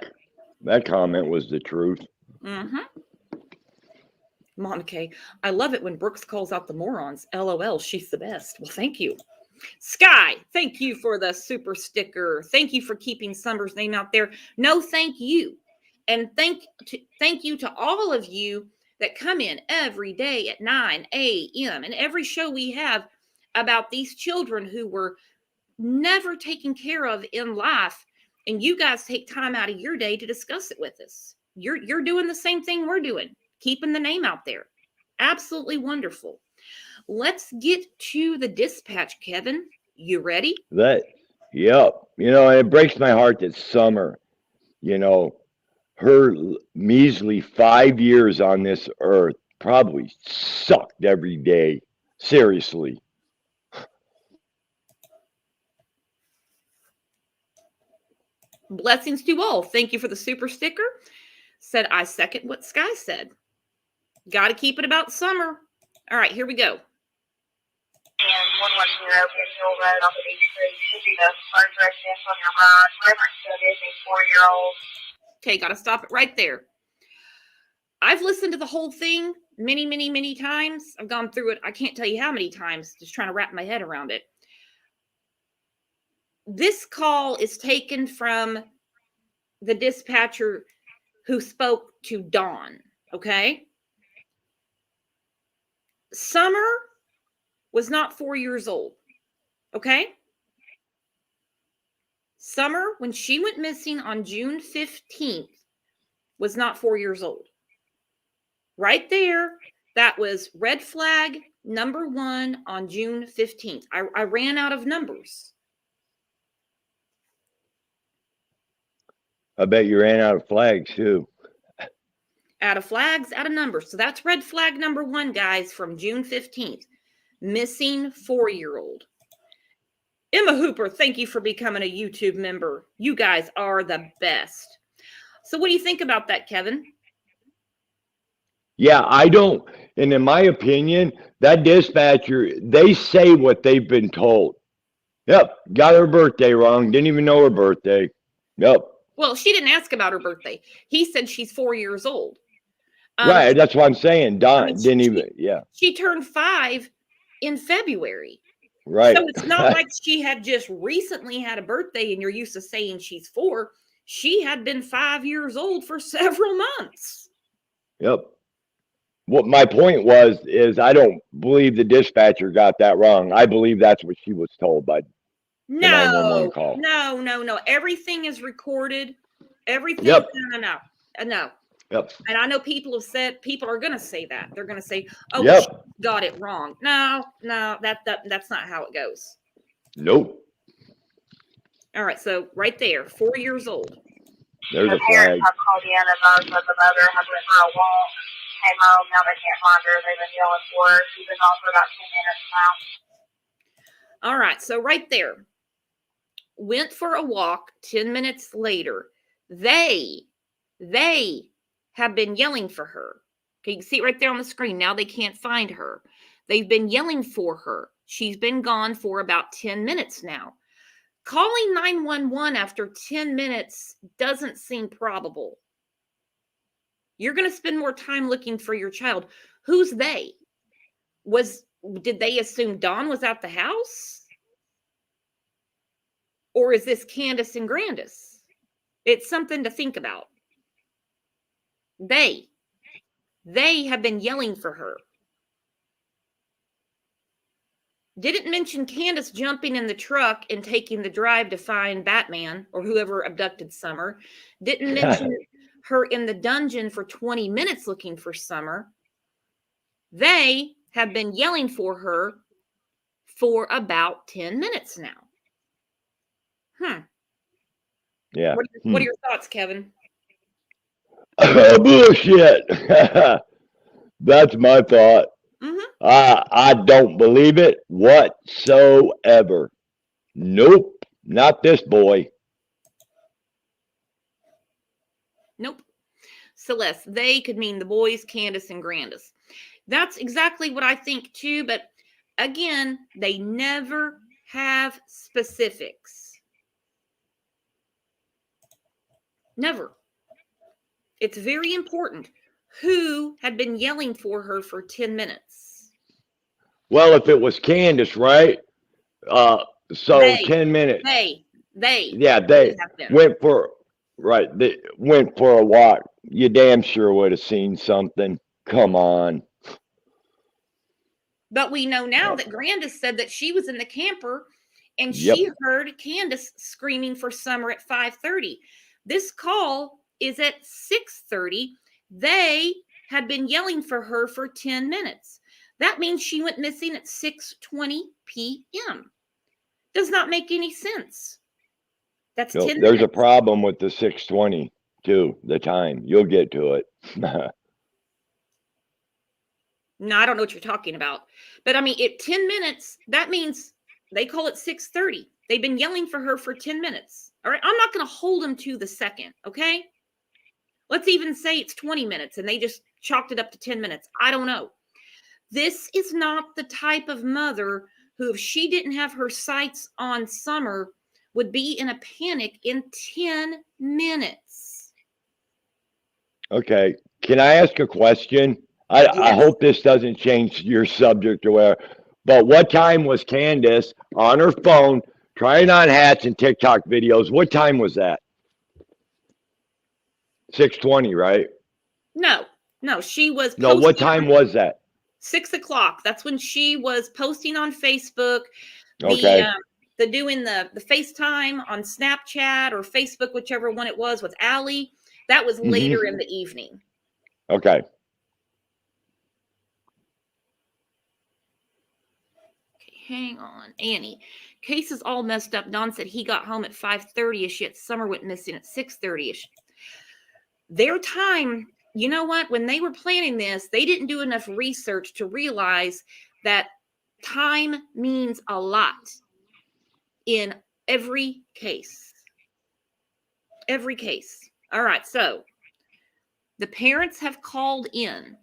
Speaker 2: That comment was the truth.
Speaker 1: Mm-hmm. Monica, I love it when Brooks calls out the morons. LOL, she's the best. Well, thank you. Sky, thank you for the super sticker. Thank you for keeping Summer's name out there. No, thank you. And thank you to all of you that come in every day at 9 a.m. and every show we have about these children who were never taken care of in life. And you guys take time out of your day to discuss it with us. You're doing the same thing we're doing, keeping the name out there. Absolutely wonderful. Let's get to the dispatch, Kevin. You ready?
Speaker 2: Yep. You know, it breaks my heart that Summer, you know, her measly 5 years on this earth probably sucked every day. Seriously.
Speaker 1: Blessings to all. Thank you for the super sticker. Said I second what Sky said. Got to keep it about Summer. All right, here we go.
Speaker 3: And 110 Hill Road off of East Street should be the first residence on your right. Reference to it is a 4-year-old.
Speaker 1: Okay, got to stop it right there. I've listened to the whole thing many, many, many times. I've gone through it. I can't tell you how many times, just trying to wrap my head around it. This call is taken from the dispatcher who spoke to Dawn, okay? Summer was not 4 years old, okay? Summer, when she went missing on June 15th, was not 4 years old. Right there, that was red flag number 1 on June 15th. I ran out of numbers.
Speaker 2: I bet you ran out of flags too.
Speaker 1: Out of flags, out of numbers. So that's red flag number 1, guys, from June 15th. Missing 4-year-old. Emma Hooper, thank you for becoming a YouTube member. You guys are the best. So what do you think about that, Kevin?
Speaker 2: Yeah, I don't. And in my opinion, that dispatcher, they say what they've been told. Yep, got her birthday wrong. Didn't even know her birthday. Yep.
Speaker 1: Well, she didn't ask about her birthday. He said she's 4 years old.
Speaker 2: Right, that's what I'm saying. Don didn't even, yeah.
Speaker 1: She turned 5 in February.
Speaker 2: Right.
Speaker 1: So it's not like she had just recently had a birthday and you're used to saying she's 4. She had been 5 years old for several months.
Speaker 2: Yep. What my point is I don't believe the dispatcher got that wrong. I believe that's what she was told by the 911 call.
Speaker 1: No. Everything is recorded. Everything.
Speaker 2: Yep.
Speaker 1: No.
Speaker 2: Yep.
Speaker 1: And I know people are going to say that. They're going to say, oh,
Speaker 2: yep.
Speaker 1: She got it wrong. No, that's not how it goes.
Speaker 2: Nope.
Speaker 1: All right. So right there, 4 years old.
Speaker 2: There's
Speaker 3: the
Speaker 2: a flag.
Speaker 3: parents have called in and advised that the mother has went for a walk, came home, now they can't find her. They've been yelling for her. She's been gone for about 10 minutes now.
Speaker 1: All right. So right there, went for a walk. 10 minutes later, they have been yelling for her. Okay, you can see it right there on the screen. Now they can't find her. They've been yelling for her. She's been gone for about 10 minutes now. Calling 911 after 10 minutes doesn't seem probable. You're going to spend more time looking for your child. Who's they? Did they assume Dawn was at the house? Or is this Candace and Grandis? It's something to think about. They have been yelling for her. Didn't mention Candace jumping in the truck and taking the drive to find Batman or whoever abducted Summer. Didn't mention her in the dungeon for 20 minutes looking for Summer. They have been yelling for her for about 10 minutes now.
Speaker 2: Yeah.
Speaker 1: What are your thoughts, Kevin?
Speaker 2: Bullshit. That's my thought. I don't believe it whatsoever. Nope, not this boy.
Speaker 1: Nope. Celeste, they could mean the boys, Candace and Grandis. That's exactly what I think too, but again, they never have specifics. Never. It's very important. Who had been yelling for her for 10 minutes?
Speaker 2: Well, if it was Candace, right? So
Speaker 1: They.
Speaker 2: 10 minutes.
Speaker 1: They.
Speaker 2: Yeah, they went for, right, they went for a walk. You damn sure would have seen something. Come on.
Speaker 1: But we know now that Grandis said that she was in the camper and she heard Candace screaming for Summer at 5:30. This call is at 6:30. They had been yelling for her for 10 minutes. That means she went missing at 6:20 p.m. Does not make any sense. That's 10 minutes.
Speaker 2: There's a problem with the 6:20 too, the time. You'll get to it.
Speaker 1: No, I don't know what you're talking about. But I mean, at 10 minutes, that means they call it 6:30. They've been yelling for her for 10 minutes. All right. I'm not going to hold them to the second. Okay. Let's even say it's 20 minutes and they just chalked it up to 10 minutes. I don't know. This is not the type of mother who, if she didn't have her sights on Summer, would be in a panic in 10 minutes.
Speaker 2: Okay. Can I ask a question? I hope this doesn't change your subject or whatever. But what time was Candace on her phone trying on hats and TikTok videos? What time was that? 6:20, right?
Speaker 1: No, she was.
Speaker 2: No, what time was that?
Speaker 1: 6 o'clock. That's when she was posting on Facebook.
Speaker 2: Okay.
Speaker 1: The doing the FaceTime on Snapchat or Facebook, whichever one it was with Allie. That was later in the evening.
Speaker 2: Okay.
Speaker 1: Hang on. Annie. Case is all messed up. Don said he got home at 5:30ish, yet Summer went missing at 6:30ish. Their time, you know what? When they were planning this, they didn't do enough research to realize that time means a lot in every case. Every case. All right. So the parents have called in.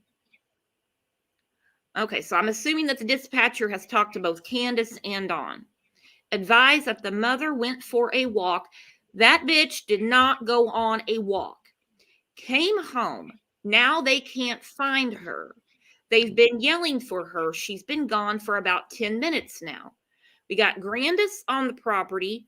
Speaker 1: Okay, so I'm assuming that the dispatcher has talked to both Candace and Dawn. Advised that the mother went for a walk. That bitch did not go on a walk. Came home. Now they can't find her. They've been yelling for her. She's been gone for about 10 minutes now. We got Grandis on the property,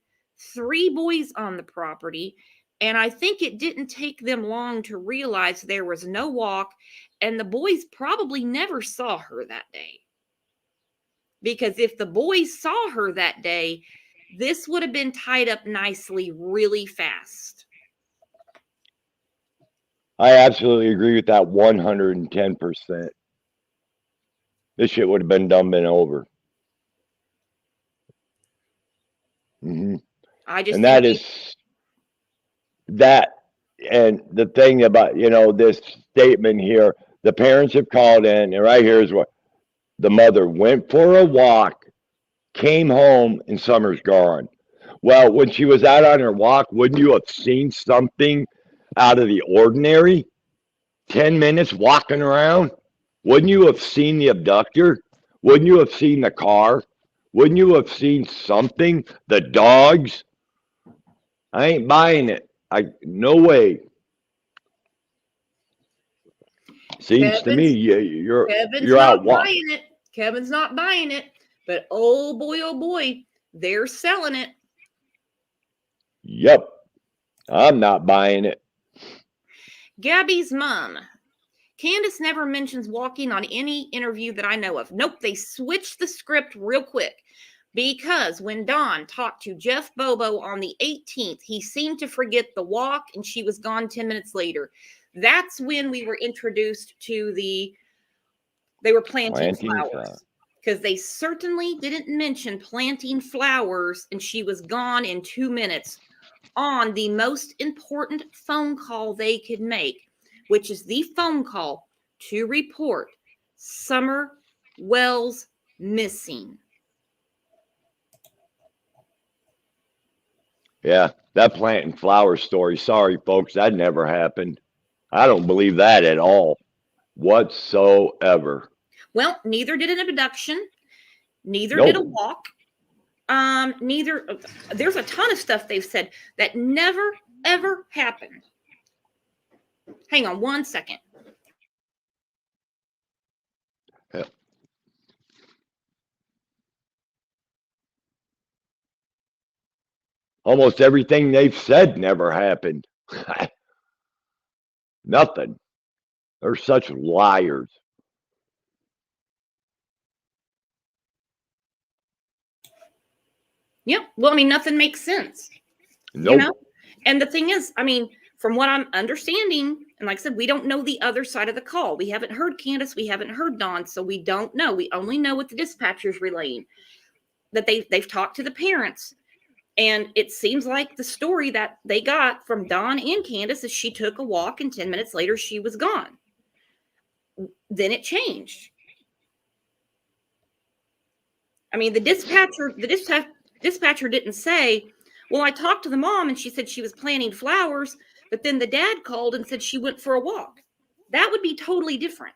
Speaker 1: 3 boys on the property, and I think it didn't take them long to realize there was no walk, and the boys probably never saw her that day. Because if the boys saw her that day, this would have been tied up nicely really fast.
Speaker 2: I absolutely agree with that 110%. This shit would have been done and over. And that is that. And the thing about, this statement here, the parents have called in, and right here is what the mother went for a walk, came home, and Summer's gone. Well, when she was out on her walk, wouldn't you have seen something out of the ordinary? 10 minutes walking around? Wouldn't you have seen the abductor? Wouldn't you have seen the car? Wouldn't you have seen something? The dogs? I ain't buying it. No way. Seems to me you're out
Speaker 1: buying it. Kevin's not buying it, but oh boy, they're selling it.
Speaker 2: Yep, I'm not buying it.
Speaker 1: Gabby's mom. Candace never mentions walking on any interview that I know of. Nope, they switched the script real quick. Because when Dawn talked to Jeff Bobo on the 18th, he seemed to forget the walk and she was gone 10 minutes later. That's when we were introduced to they were planting flowers. Because they certainly didn't mention planting flowers and she was gone in 2 minutes on the most important phone call they could make, which is the phone call to report Summer Wells missing.
Speaker 2: Yeah, that planting flowers story. Sorry, folks, that never happened. I don't believe that at all, whatsoever.
Speaker 1: Well, neither did an abduction. Neither
Speaker 2: Nope.
Speaker 1: did a walk. Neither. There's a ton of stuff they've said that never, ever happened. Hang on 1 second.
Speaker 2: Yeah. Almost everything they've said never happened. Nothing. They're such liars.
Speaker 1: Yep. Well, I mean, nothing makes sense.
Speaker 2: Nope.
Speaker 1: You know? And the thing is, I mean, from what I'm understanding, and like I said, we don't know the other side of the call. We haven't heard Candace. We haven't heard Dawn. So we don't know. We only know what the dispatcher's relaying, that they've talked to the parents. And it seems like the story that they got from Dawn and Candace is she took a walk and 10 minutes later she was gone. Then it changed. I mean, the dispatcher didn't say, well, I talked to the mom and she said she was planting flowers, but then the dad called and said she went for a walk. That would be totally different.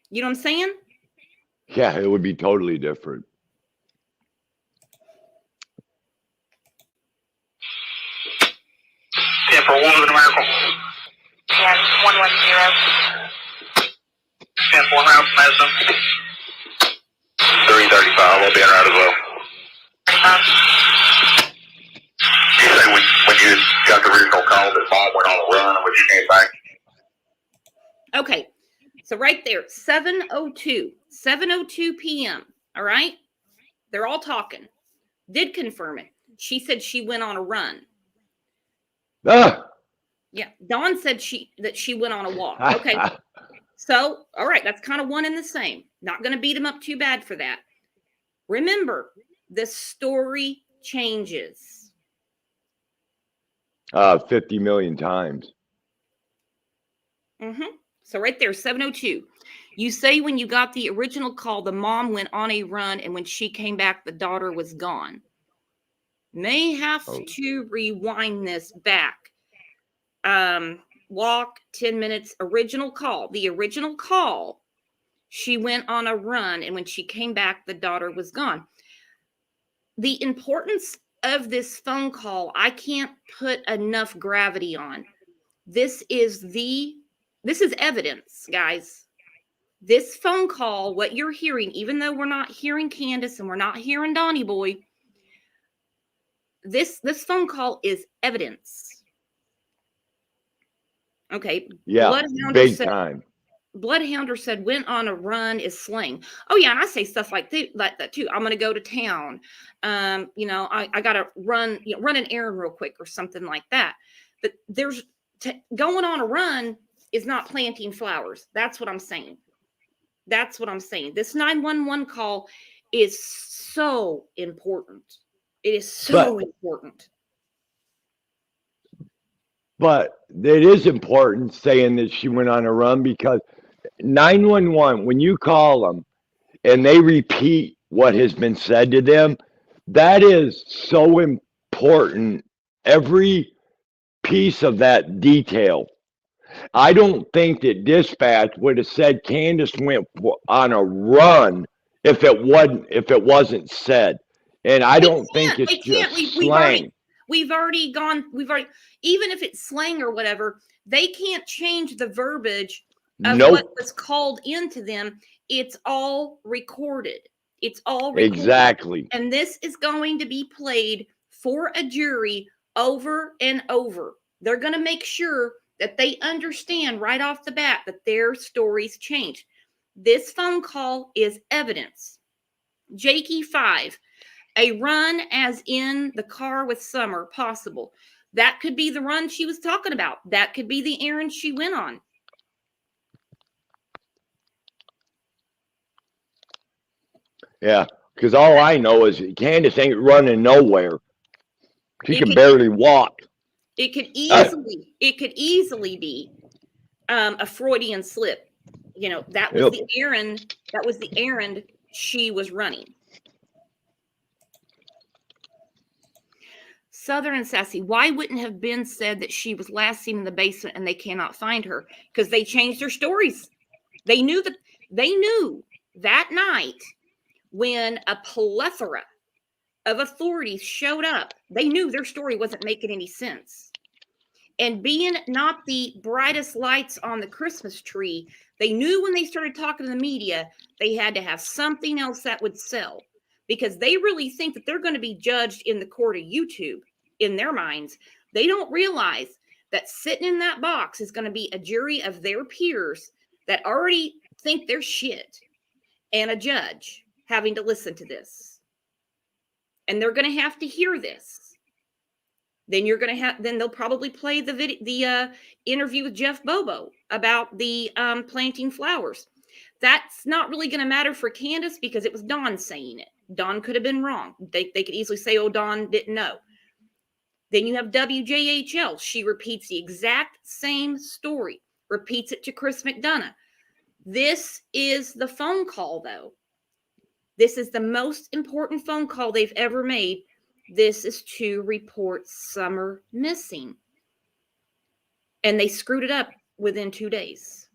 Speaker 1: You know what I'm saying?
Speaker 2: Yeah, it would be totally different.
Speaker 3: Yeah, for one with America. Yeah, 110. 10-4 rounds, Madison. 335, I'll be in route as well. You say when you got the original call that mom went on a run and when you came back?
Speaker 1: Okay. So right there, 7:02 p.m. All right. They're all talking. Did confirm it. She said she went on a run.
Speaker 2: Ah!
Speaker 1: Yeah. Dawn said that she went on a walk. Okay. So, all right. That's kind of one and the same. Not going to beat him up too bad for that. Remember, the story changes.
Speaker 2: 50 million times.
Speaker 1: Mm-hmm. So right there, 7:02. You say when you got the original call, the mom went on a run, and when she came back, the daughter was gone. May have to rewind this back. Walk, 10 minutes, original call. The original call, she went on a run, and when she came back, the daughter was gone. The importance of this phone call, I can't put enough gravity on. This is evidence, guys. This phone call, what you're hearing, even though we're not hearing Candace and we're not hearing Donnie Boy, this phone call is evidence. Okay.
Speaker 2: Yeah, big time.
Speaker 1: Bloodhounder said, went on a run is slang. Oh, yeah, and I say stuff like that too. I'm going to go to town. I got to run an errand real quick or something like that. But going on a run is not planting flowers. That's what I'm saying. This 911 call is so important. It is so important.
Speaker 2: But it is important saying that she went on a run because 911, when you call them and they repeat what has been said to them, that is so important. Every piece of that detail. I don't think that dispatch would have said Candace went on a run if it wasn't said. And I don't think it's just slang.
Speaker 1: We've already, even if it's slang or whatever, they can't change the verbiage of what was called into them. It's all recorded.
Speaker 2: Exactly.
Speaker 1: And this is going to be played for a jury over and over. They're going to make sure that they understand right off the bat that their stories changed. This phone call is evidence. Jakey 5, a run as in the car with Summer, possible. That could be the run she was talking about. That could be the errand she went on.
Speaker 2: Yeah, because all I know is Candace ain't running nowhere. She
Speaker 1: It
Speaker 2: can
Speaker 1: could-
Speaker 2: barely walk.
Speaker 1: It could easily be a Freudian slip. You know, that was
Speaker 2: Yep.
Speaker 1: the errand. That was the errand she was running. Southern and Sassy, why wouldn't have been said that she was last seen in the basement and they cannot find her? Because they changed their stories. They knew that night when a plethora of authorities showed up, they knew their story wasn't making any sense. And being not the brightest lights on the Christmas tree, they knew when they started talking to the media, they had to have something else that would sell, because they really think that they're going to be judged in the court of YouTube in their minds. They don't realize that sitting in that box is going to be a jury of their peers that already think they're shit, and a judge having to listen to this. And they're going to have to hear this. Then they'll probably play the interview with Jeff Bobo about the planting flowers. That's not really going to matter for Candace because it was Dawn saying it. Dawn could have been wrong. They could easily say, oh, Dawn didn't know. Then you have WJHL. She repeats the exact same story, repeats it to Chris McDonough. This is the phone call, though. This is the most important phone call they've ever made. This is to report Summer missing. And they screwed it up within 2 days.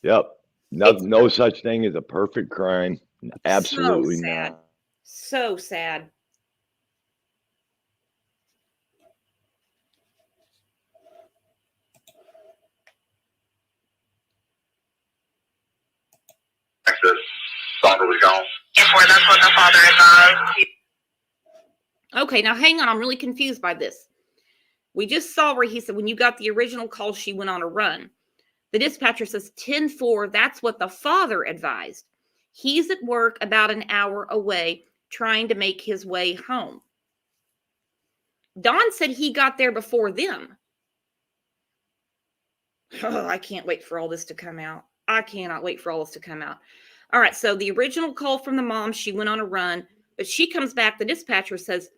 Speaker 2: Yep. No such thing as a perfect crime. Absolutely
Speaker 1: So sad.
Speaker 2: not.
Speaker 1: So sad.
Speaker 3: Sandra was gone. Before that's what the father advised.
Speaker 1: Okay, now hang on. I'm really confused by this. We just saw where he said when you got the original call, she went on a run. The dispatcher says 10-4. That's what the father advised. He's at work about an hour away trying to make his way home. Don said he got there before them. Oh, I can't wait for all this to come out. I cannot wait for all this to come out. All right, so the original call from the mom, she went on a run, but she comes back. The dispatcher says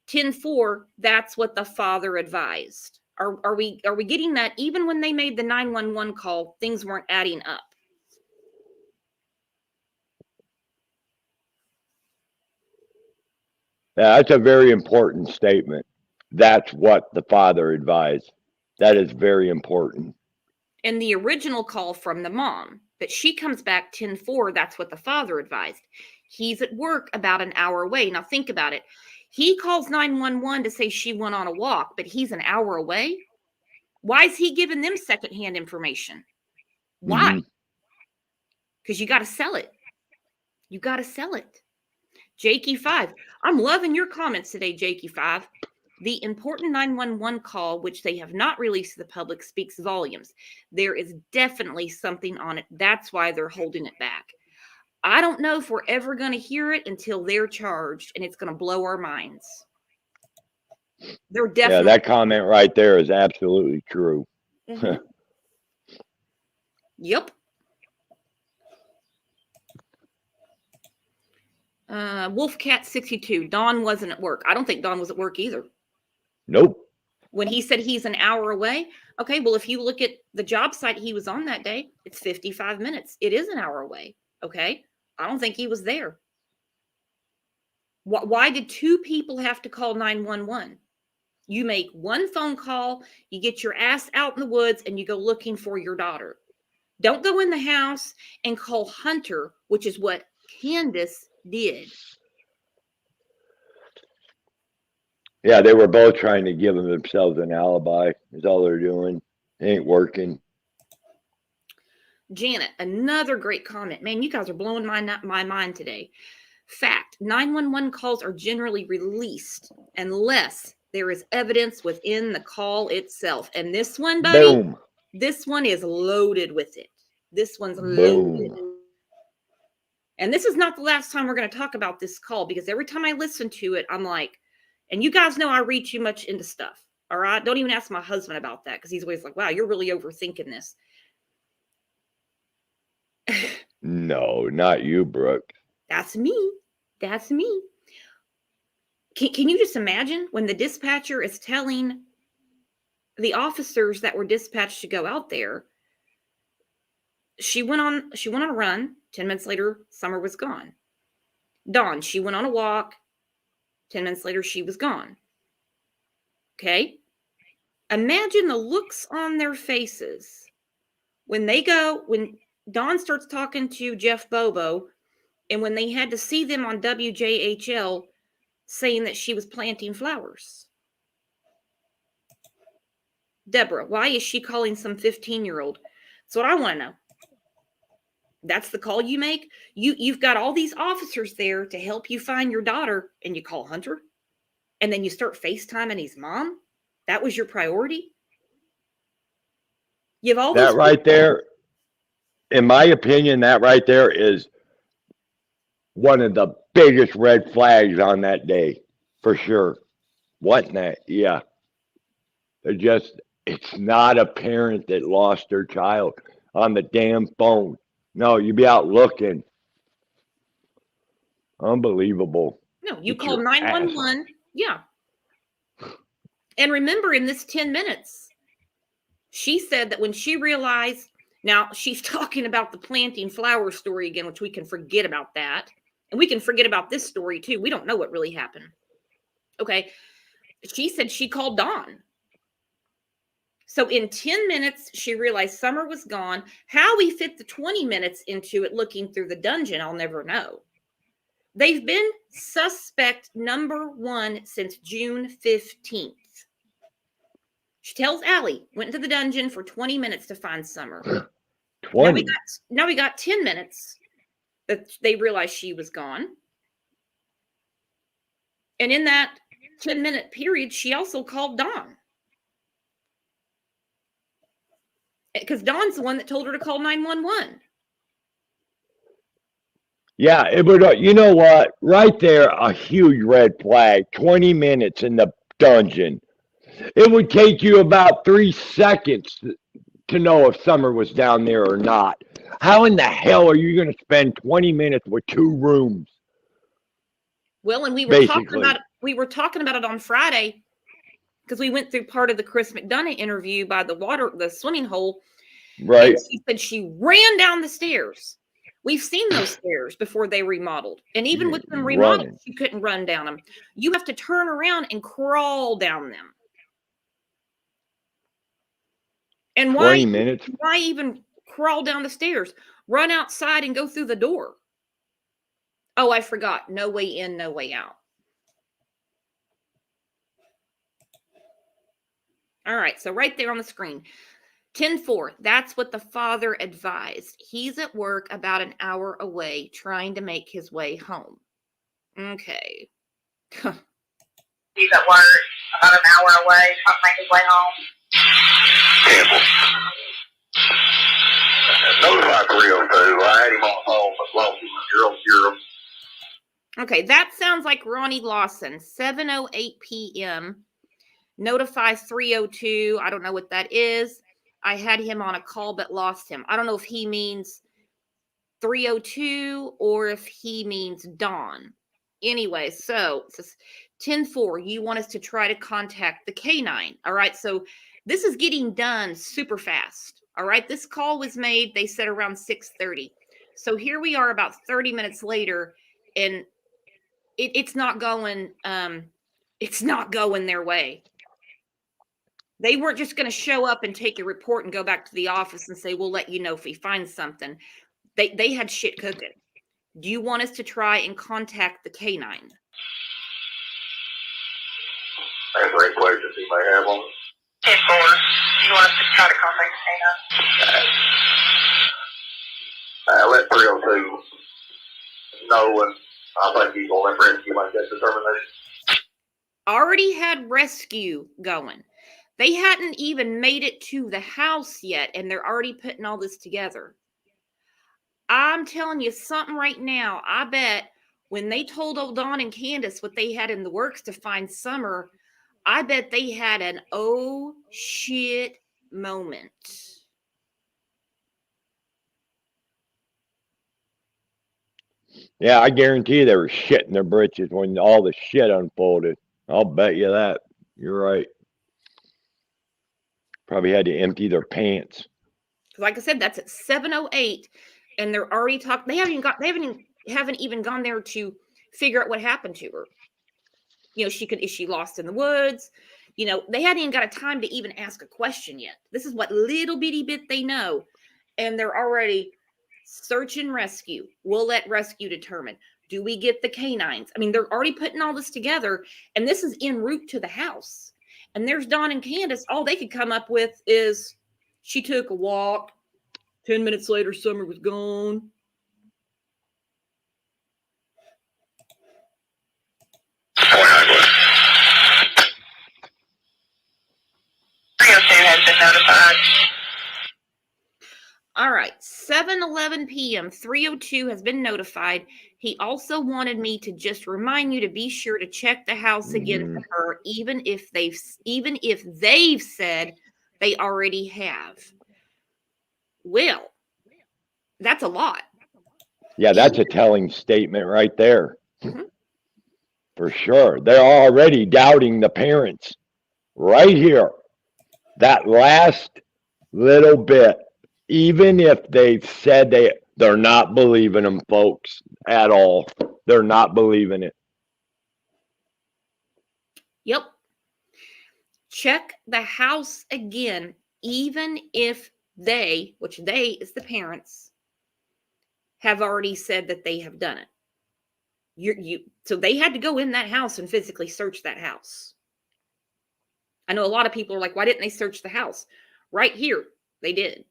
Speaker 1: 10-4. That's what the father advised. Are we getting that? Even when they made the 911 call, things weren't adding up.
Speaker 2: Yeah, that's a very important statement. That's what the father advised. That is very important.
Speaker 1: And the original call from the mom, but she comes back 10-4. That's what the father advised. He's at work about an hour away. Now think about it. He calls 911 to say she went on a walk, but he's an hour away. Why is he giving them secondhand information? Why? Because you got to sell it. You got to sell it. Jakey 5. I'm loving your comments today, Jakey 5. The important 911 call, which they have not released to the public, speaks volumes. There is definitely something on it. That's why they're holding it back. I don't know if we're ever going to hear it until they're charged, and it's going to blow our minds. They're definitely.
Speaker 2: Yeah, that comment right there is absolutely true.
Speaker 1: Mm-hmm. Yep. Wolfcat 62. Don wasn't at work. I don't think Don was at work either.
Speaker 2: Nope.
Speaker 1: When he said he's an hour away, okay, well, if you look at the job site he was on that day, it's 55 minutes. It is an hour away, okay? I don't think he was there. Why did two people have to call 911? You make one phone call, you get your ass out in the woods, and you go looking for your daughter. Don't go in the house and call Hunter, which is what Candace did.
Speaker 2: Yeah, they were both trying to give themselves an alibi. Is all they're doing. It ain't working.
Speaker 1: Janet, another great comment. Man, you guys are blowing my mind today. Fact, 911 calls are generally released unless there is evidence within the call itself. And this one, buddy,
Speaker 2: Boom.
Speaker 1: this one is loaded with it. This one's
Speaker 2: Boom.
Speaker 1: loaded. And this is not the last time we're going to talk about this call, because every time I listen to it, I'm like, and you guys know I read too much into stuff. All right. Don't even ask my husband about that, because he's always like, wow, you're really overthinking this.
Speaker 2: No, not you, Brooke.
Speaker 1: That's me. That's me. Can you just imagine when the dispatcher is telling the officers that were dispatched to go out there? She went on a run. 10 minutes later, Summer was gone. Dawn, she went on a walk. 10 minutes later, she was gone. Okay? Imagine the looks on their faces when Dawn starts talking to Jeff Bobo, and when they had to see them on WJHL saying that she was planting flowers. Deborah, why is she calling some 15-year-old? That's what I want to know. That's the call you make? You've got all these officers there to help you find your daughter, and you call Hunter? And then you start FaceTiming his mom? That was your priority? You have all
Speaker 2: That right there, in my opinion, that right there is one of the biggest red flags on that day, for sure. What in that? Yeah. It's not a parent that lost their child on the damn phone. No, you be out looking. Unbelievable.
Speaker 1: No, you
Speaker 2: Get
Speaker 1: call
Speaker 2: your
Speaker 1: 911. Yeah. And remember, in this 10 minutes, she said that when she realized, now she's talking about the planting flower story again, which we can forget about that. And we can forget about this story too. We don't know what really happened. Okay. She said she called Dawn. So in 10 minutes, she realized Summer was gone. How we fit the 20 minutes into it looking through the dungeon, I'll never know. They've been suspect number 1 since June 15th. She tells Allie, went into the dungeon for 20 minutes to find Summer.
Speaker 2: 20.
Speaker 1: Now we got 10 minutes that they realized she was gone. And in that 10-minute period, she also called Dawn. Because Dawn's the one that told her to call 911.
Speaker 2: Yeah, it would. You know what? Right there, a huge red flag. 20 minutes in the dungeon. It would take you about 3 seconds to know if Summer was down there or not. How in the hell are you going to spend 20 minutes with 2 rooms?
Speaker 1: Well, and we were talking about it on Friday, because we went through part of the Chris McDonough interview by the swimming hole.
Speaker 2: Right.
Speaker 1: And she said she ran down the stairs. We've seen those stairs before they remodeled. And even with them remodeled, you couldn't run down them. You have to turn around and crawl down them. And
Speaker 2: 20 minutes.
Speaker 1: Why even crawl down the stairs? Run outside and go through the door. Oh, I forgot. No way in, no way out. All right. So right there on the screen. 10-4. That's what the father advised. He's at work about an hour away trying to make his way home. Okay.
Speaker 3: He's at work about an hour away trying to make his way home.
Speaker 4: Campbell. Notify 302. I had him on home, but lost him.
Speaker 1: Okay, that sounds like Ronnie Lawson. 7:08 p.m. Notify 302. I don't know what that is. I had him on a call but lost him. I don't know if he means 302 or if he means Dawn. Anyway, so it says 10-4. You want us to try to contact the K9. All right, so this is getting done super fast. All right, this call was made, they said, around 6:30. So here we are about 30 minutes later, and it's not going their way. They weren't just going to show up and take a report and go back to the office and say, we'll let you know if we find something. They had shit cooking. Do you want us to try and contact the K9?
Speaker 4: That's a great question he may have on it.
Speaker 3: 10-4. You want us to try to contact the K9?
Speaker 4: Let 302 know, and I think he's going to let Rescue make that determination.
Speaker 1: already had rescue going. They hadn't even made it to the house yet, and they're already putting all this together. I'm telling you something right now. I bet when they told old Dawn and Candace what they had in the works to find Summer, I bet they had an oh shit moment.
Speaker 2: Yeah, I guarantee they were shitting their britches when all the shit unfolded. I'll bet you that. You're right. Probably had to empty their pants.
Speaker 1: Like I said, that's at 7:08, and they're already talking. They haven't even gone there to figure out what happened to her. Is she lost in the woods? They hadn't even got a time to even ask a question yet. This is what little bitty bit they know, and they're already search and rescue. We'll let rescue determine. Do we get the canines? I mean, they're already putting all this together, and this is en route to the house. And there's Dawn and Candace. All they could come up with is she took a walk. 10 minutes later, Summer was gone.
Speaker 3: Has been notified.
Speaker 1: All right, 7:11 p.m. 302 has been notified. He also wanted me to just remind you to be sure to check the house again for her, even if they've said they already have. Well, that's a lot.
Speaker 2: Yeah, that's a telling statement right there. For sure. They're already doubting the parents right here. That last little bit, even if they've said they're not believing them, folks, at all. They're not believing it.
Speaker 1: Yep. Check the house again, even if they, which they is the parents, have already said that they have done it. So they had to go in that house and physically search that house. I know a lot of people are like, why didn't they search the house? Right here, they did.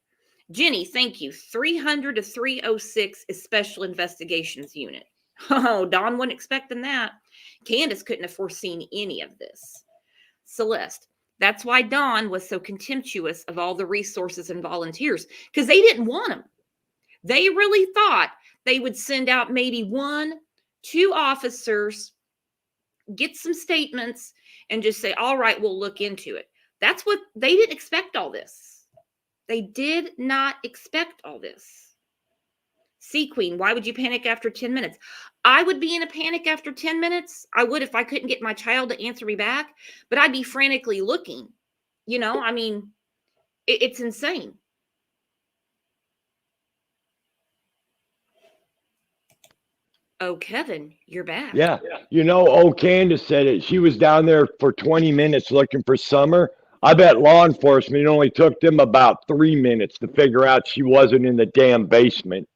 Speaker 1: Jenny, thank you. 300 to 306 is Special Investigations Unit. Oh, Dawn wasn't expecting that. Candace couldn't have foreseen any of this. Celeste, that's why Dawn was so contemptuous of all the resources and volunteers, because they didn't want them. They really thought they would send out maybe 1, 2 officers, get some statements, and just say, all right, we'll look into it. That's what they didn't expect all this. They did not expect all this. Sea Queen, why would you panic after 10 minutes? I would be in a panic after 10 minutes. I would if I couldn't get my child to answer me back, but I'd be frantically looking. I mean, it's insane. Oh, Kevin, you're back.
Speaker 2: Yeah. Candace said it. She was down there for 20 minutes looking for Summer. I bet law enforcement only took them about 3 minutes to figure out she wasn't in the damn basement,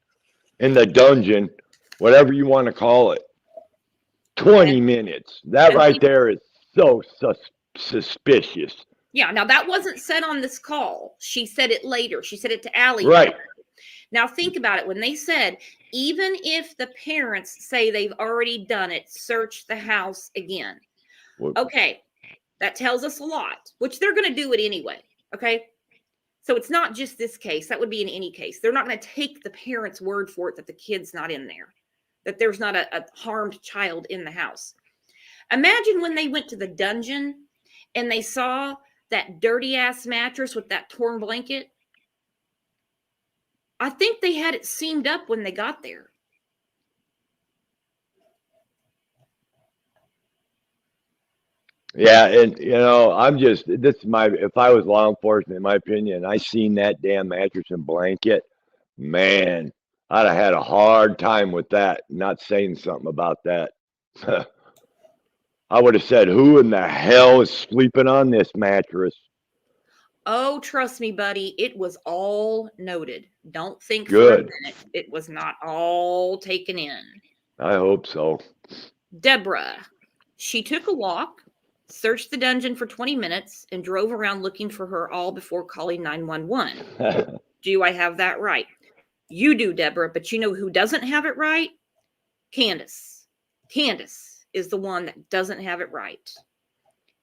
Speaker 2: in the dungeon, whatever you want to call it. 20 minutes. That right there is so suspicious.
Speaker 1: Yeah, now that wasn't said on this call. She said it later. She said it to Allie.
Speaker 2: Right.
Speaker 1: Now think about it. When they said, even if the parents say they've already done it, search the house again. Okay, that tells us a lot, which they're going to do it anyway. Okay, so it's not just this case. That would be in any case. They're not going to take the parents' word for it that the kid's not in there, that there's not a harmed child in the house. Imagine when they went to the dungeon and they saw that dirty ass mattress with that torn blanket. I think they had it seamed up when they got there.
Speaker 2: Yeah, and if I was law enforcement, in my opinion, I seen that damn mattress and blanket, man, I'd have had a hard time with that, not saying something about that. I would have said, who in the hell is sleeping on this mattress?
Speaker 1: Oh, trust me, buddy, it was all noted. Don't think
Speaker 2: Good.
Speaker 1: For a minute it was not all taken in.
Speaker 2: I hope so.
Speaker 1: Deborah, she took a walk, searched the dungeon for 20 minutes, and drove around looking for her all before calling 911. Do I have that right? You do, Deborah, but you know who doesn't have it right? Candace. Candace is the one that doesn't have it right.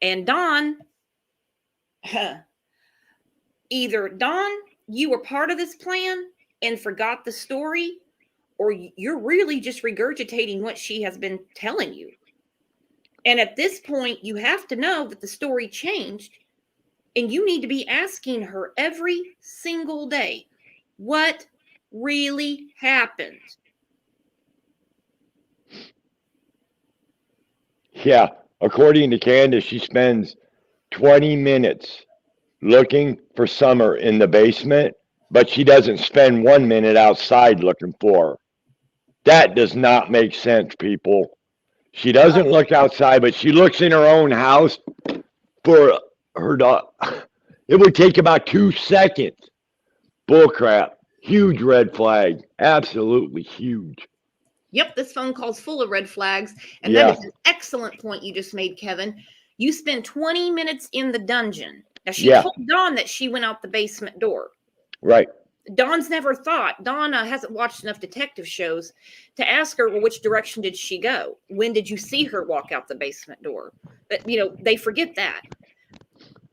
Speaker 1: And Dawn, either Dawn, you were part of this plan and forgot the story, or you're really just regurgitating what she has been telling you. And at this point, you have to know that the story changed, and you need to be asking her every single day, what really happened?
Speaker 2: Yeah. According to Candace, she spends 20 minutes looking for Summer in the basement, but she doesn't spend 1 minute outside looking for her. That does not make sense, people. She doesn't look outside, but she looks in her own house for her dog. It would take about 2 seconds. Bullcrap. Huge red flag. Absolutely huge.
Speaker 1: Yep, this phone call's full of red flags. And
Speaker 2: Yeah.
Speaker 1: that is an excellent point you just made, Kevin. You spent 20 minutes in the dungeon. Now, she
Speaker 2: Yeah.
Speaker 1: told Dawn that she went out the basement door.
Speaker 2: Right.
Speaker 1: Dawn's never thought. Dawn hasn't watched enough detective shows to ask her, well, which direction did she go? When did you see her walk out the basement door? But, they forget that.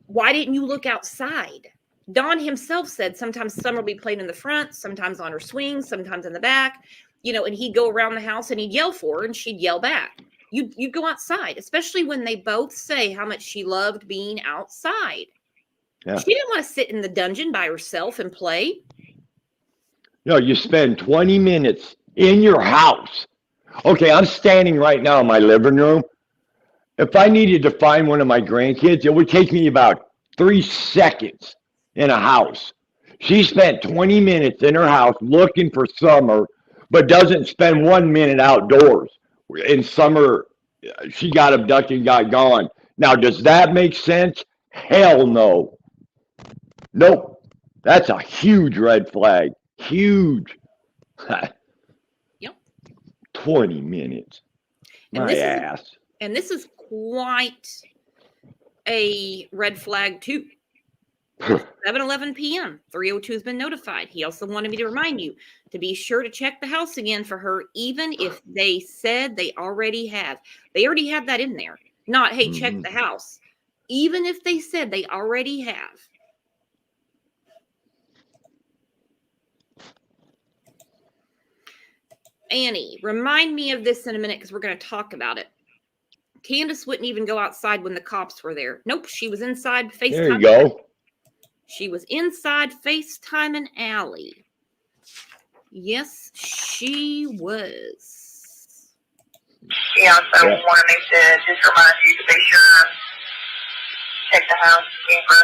Speaker 1: Why didn't you look outside? Dawn himself said sometimes Summer would be playing in the front, sometimes on her swings, sometimes in the back, and he'd go around the house and he'd yell for her and she'd yell back. You'd go outside, especially when they both say how much she loved being outside.
Speaker 2: Yeah.
Speaker 1: She didn't want to sit in the dungeon by herself and play.
Speaker 2: No, you spend 20 minutes in your house. Okay, I'm standing right now in my living room. If I needed to find one of my grandkids, it would take me about 3 seconds in a house. She spent 20 minutes in her house looking for Summer, but doesn't spend 1 minute outdoors. In summer, she got abducted and got gone. Now, does that make sense? Hell no. Nope. That's a huge red flag. Huge.
Speaker 1: Yep.
Speaker 2: 20 minutes.
Speaker 1: And
Speaker 2: My ass.
Speaker 1: this is quite a red flag too. 7:11 p.m. 302 has been notified. He also wanted me to remind you to be sure to check the house again for her, even if they said they already have. They already have that in there. Not, hey, check the house. Even if they said they already have. Annie, remind me of this in a minute because we're going to talk about it. Candace wouldn't even go outside when the cops were there. Nope, she was inside FaceTime.
Speaker 2: There you go.
Speaker 1: She was inside FaceTiming Allie. Yes, she was.
Speaker 3: He also wanted me to just remind you to be sure check the house camera,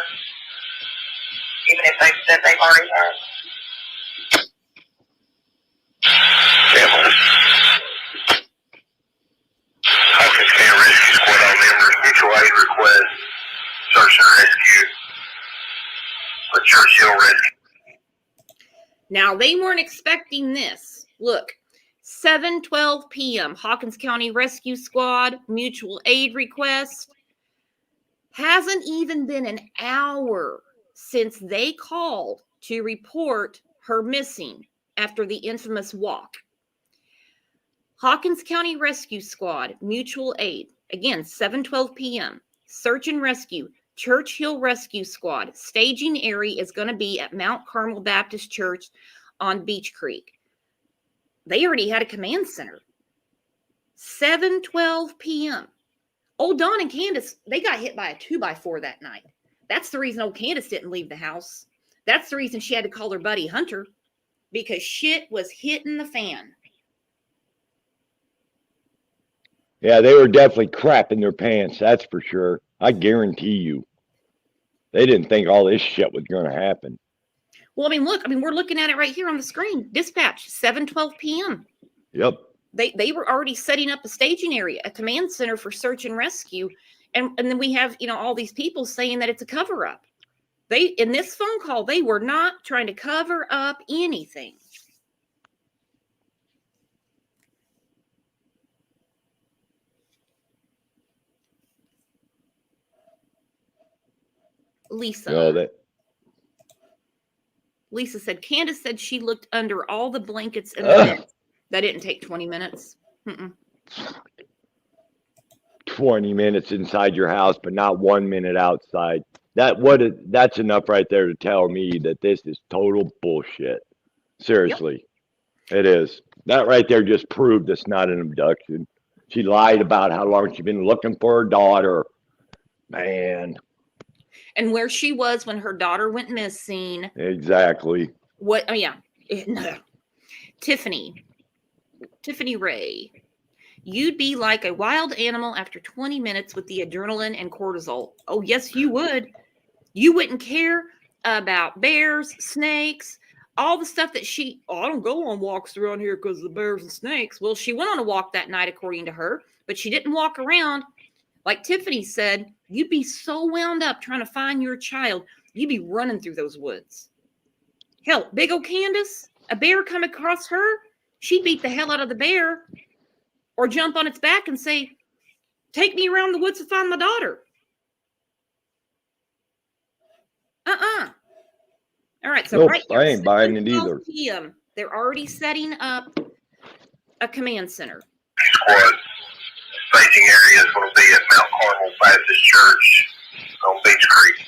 Speaker 3: even if they've said they've already had.
Speaker 4: Hawkins County Rescue Squad on members, mutual aid request, search and rescue for Churchill Rescue.
Speaker 1: Now, they weren't expecting this. Look, 7:12 p.m., Hawkins County Rescue Squad, mutual aid request. Hasn't even been an hour since they called to report her missing after the infamous walk. Hawkins County Rescue Squad, mutual aid. Again, 7:12 p.m. Search and rescue. Churchill Rescue Squad. Staging area is going to be at Mount Carmel Baptist Church on Beach Creek. They already had a command center. 7:12 p.m. Old Dawn and Candace, they got hit by a 2x4 that night. That's the reason old Candace didn't leave the house. That's the reason she had to call her buddy Hunter, because shit was hitting the fan.
Speaker 2: Yeah, they were definitely crapping their pants, that's for sure. I guarantee you. They didn't think all this shit was going to happen.
Speaker 1: Well, look, we're looking at it right here on the screen. Dispatch, 7:12 p.m.
Speaker 2: Yep.
Speaker 1: They were already setting up a staging area, a command center for search and rescue. And then we have, all these people saying that it's a cover-up. In this phone call, they were not trying to cover up anything. Lisa.
Speaker 2: No,
Speaker 1: Lisa said, Candace said she looked under all the blankets in the bed. That didn't take 20 minutes. Mm-mm.
Speaker 2: 20 minutes inside your house, but not 1 minute outside. That's enough right there to tell me that this is total bullshit. Seriously, it is. That right there just proved it's not an abduction. She lied about how long she'd been looking for her daughter. Man,
Speaker 1: And where she was when her daughter went missing.
Speaker 2: exactly.
Speaker 1: What? Oh, yeah. No. Tiffany Ray. You'd be like a wild animal after 20 minutes with the adrenaline and cortisol. Oh, yes, you would. You wouldn't care about bears, snakes, all the stuff that I don't go on walks around here because of the bears and snakes. Well, she went on a walk that night, according to her, but she didn't walk around. Like Tiffany said, you'd be so wound up trying to find your child, you'd be running through those woods. Hell, big old Candace, a bear come across her, she'd beat the hell out of the bear or jump on its back and say, take me around the woods to find my daughter. All right, so
Speaker 2: Nope,
Speaker 1: right
Speaker 2: I ain't buying it
Speaker 1: 12
Speaker 2: either.
Speaker 1: PM, they're already setting up a command center.
Speaker 4: Squad. Staging area is going to be at Mount Carmel Baptist Church on Beach Creek.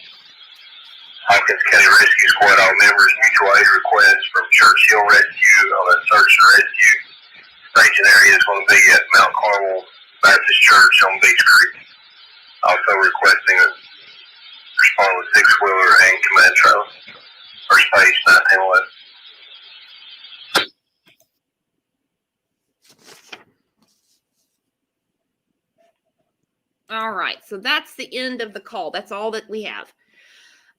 Speaker 4: Hopkins County Rescue Squad, all members, mutual aid requests from Church Hill Rescue on a search and rescue. Staging area is going to be at Mount Carmel Baptist Church on Beach Creek. Also requesting a respond with six-wheeler and command trailer. First page 1911.
Speaker 1: All right, so that's the end of the call. That's all that we have.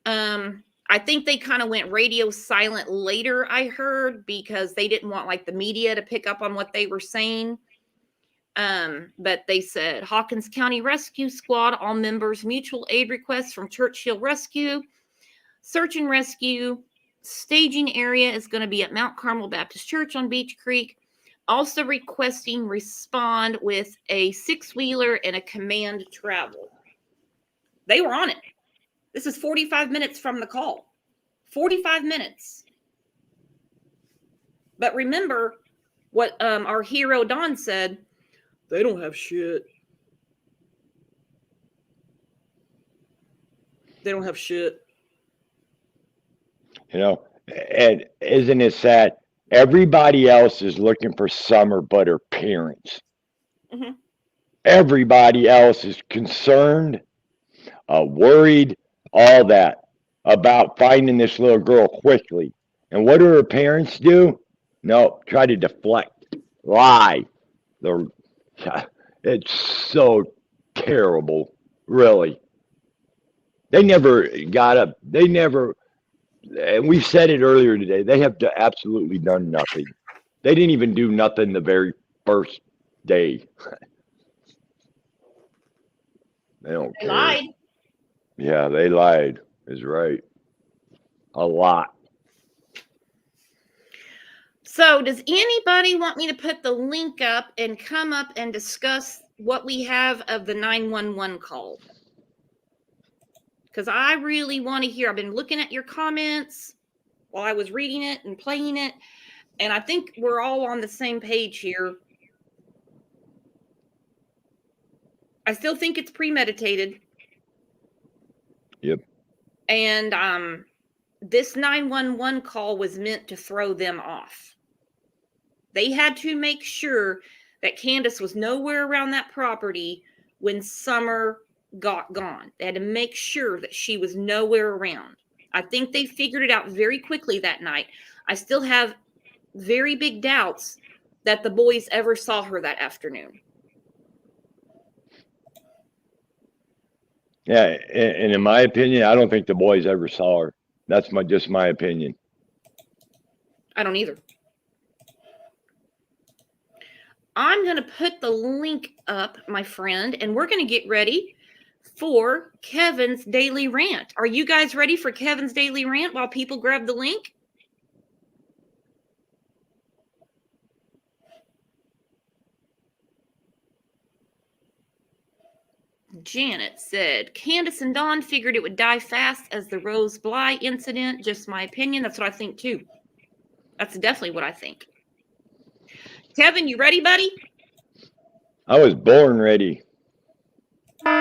Speaker 1: I think they kind of went radio silent later, I heard, because they didn't want like the media to pick up on what they were saying. But they said Hawkins County Rescue Squad, all members, mutual aid requests from Church Hill Rescue, search and rescue. Staging area is going to be at Mount Carmel Baptist Church on Beach Creek. Also requesting respond with a six-wheeler and a command travel. They were on it. This is 45 minutes from the call. 45 minutes. But remember what our hero Don said. They don't have shit. They don't have shit.
Speaker 2: You know, and isn't it sad? Everybody else is looking for Summer but her parents.
Speaker 1: Mm-hmm.
Speaker 2: Everybody else is concerned, worried, all that about finding this little girl quickly. And what do her parents do? No, try to deflect, lie. It's so terrible, really. They never got up. They never, and we said it earlier today, they have absolutely done nothing. They didn't even do nothing the very first day. They don't
Speaker 1: They
Speaker 2: care.
Speaker 1: lied.
Speaker 2: Yeah, they lied, is right. A lot.
Speaker 1: So does anybody want me to put the link up and come up and discuss what we have of the 911 call? Because I really want to hear. I've been looking at your comments while I was reading it and playing it, and I think we're all on the same page here. I still think it's premeditated.
Speaker 2: Yep.
Speaker 1: And this 911 call was meant to throw them off. They had to make sure that Candace was nowhere around that property when Summer got gone. They had to make sure that she was nowhere around. I think they figured it out very quickly that night. I still have very big doubts that the boys ever saw her that afternoon.
Speaker 2: Yeah, and in my opinion, I don't think the boys ever saw her. That's just my opinion.
Speaker 1: I don't either. I'm going to put the link up, my friend, and we're going to get ready for Kevin's Daily Rant. Are you guys ready for Kevin's Daily Rant while people grab the link? Janet said, Candace and Dawn figured it would die fast as the Rose Bly incident. Just my opinion. That's what I think, too. That's definitely what I think. Kevin, you ready, buddy?
Speaker 2: I was born ready. It's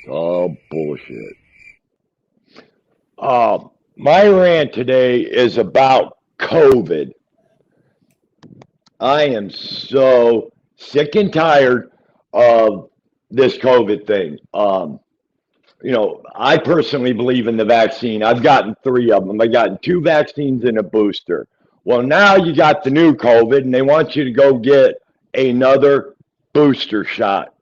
Speaker 2: all bullshit. My rant today is about COVID. I am so sick and tired of this COVID thing. I personally believe in the vaccine. I've gotten 3 of them. I've gotten 2 vaccines and a booster. Well, now you got the new COVID, and they want you to go get another booster shot.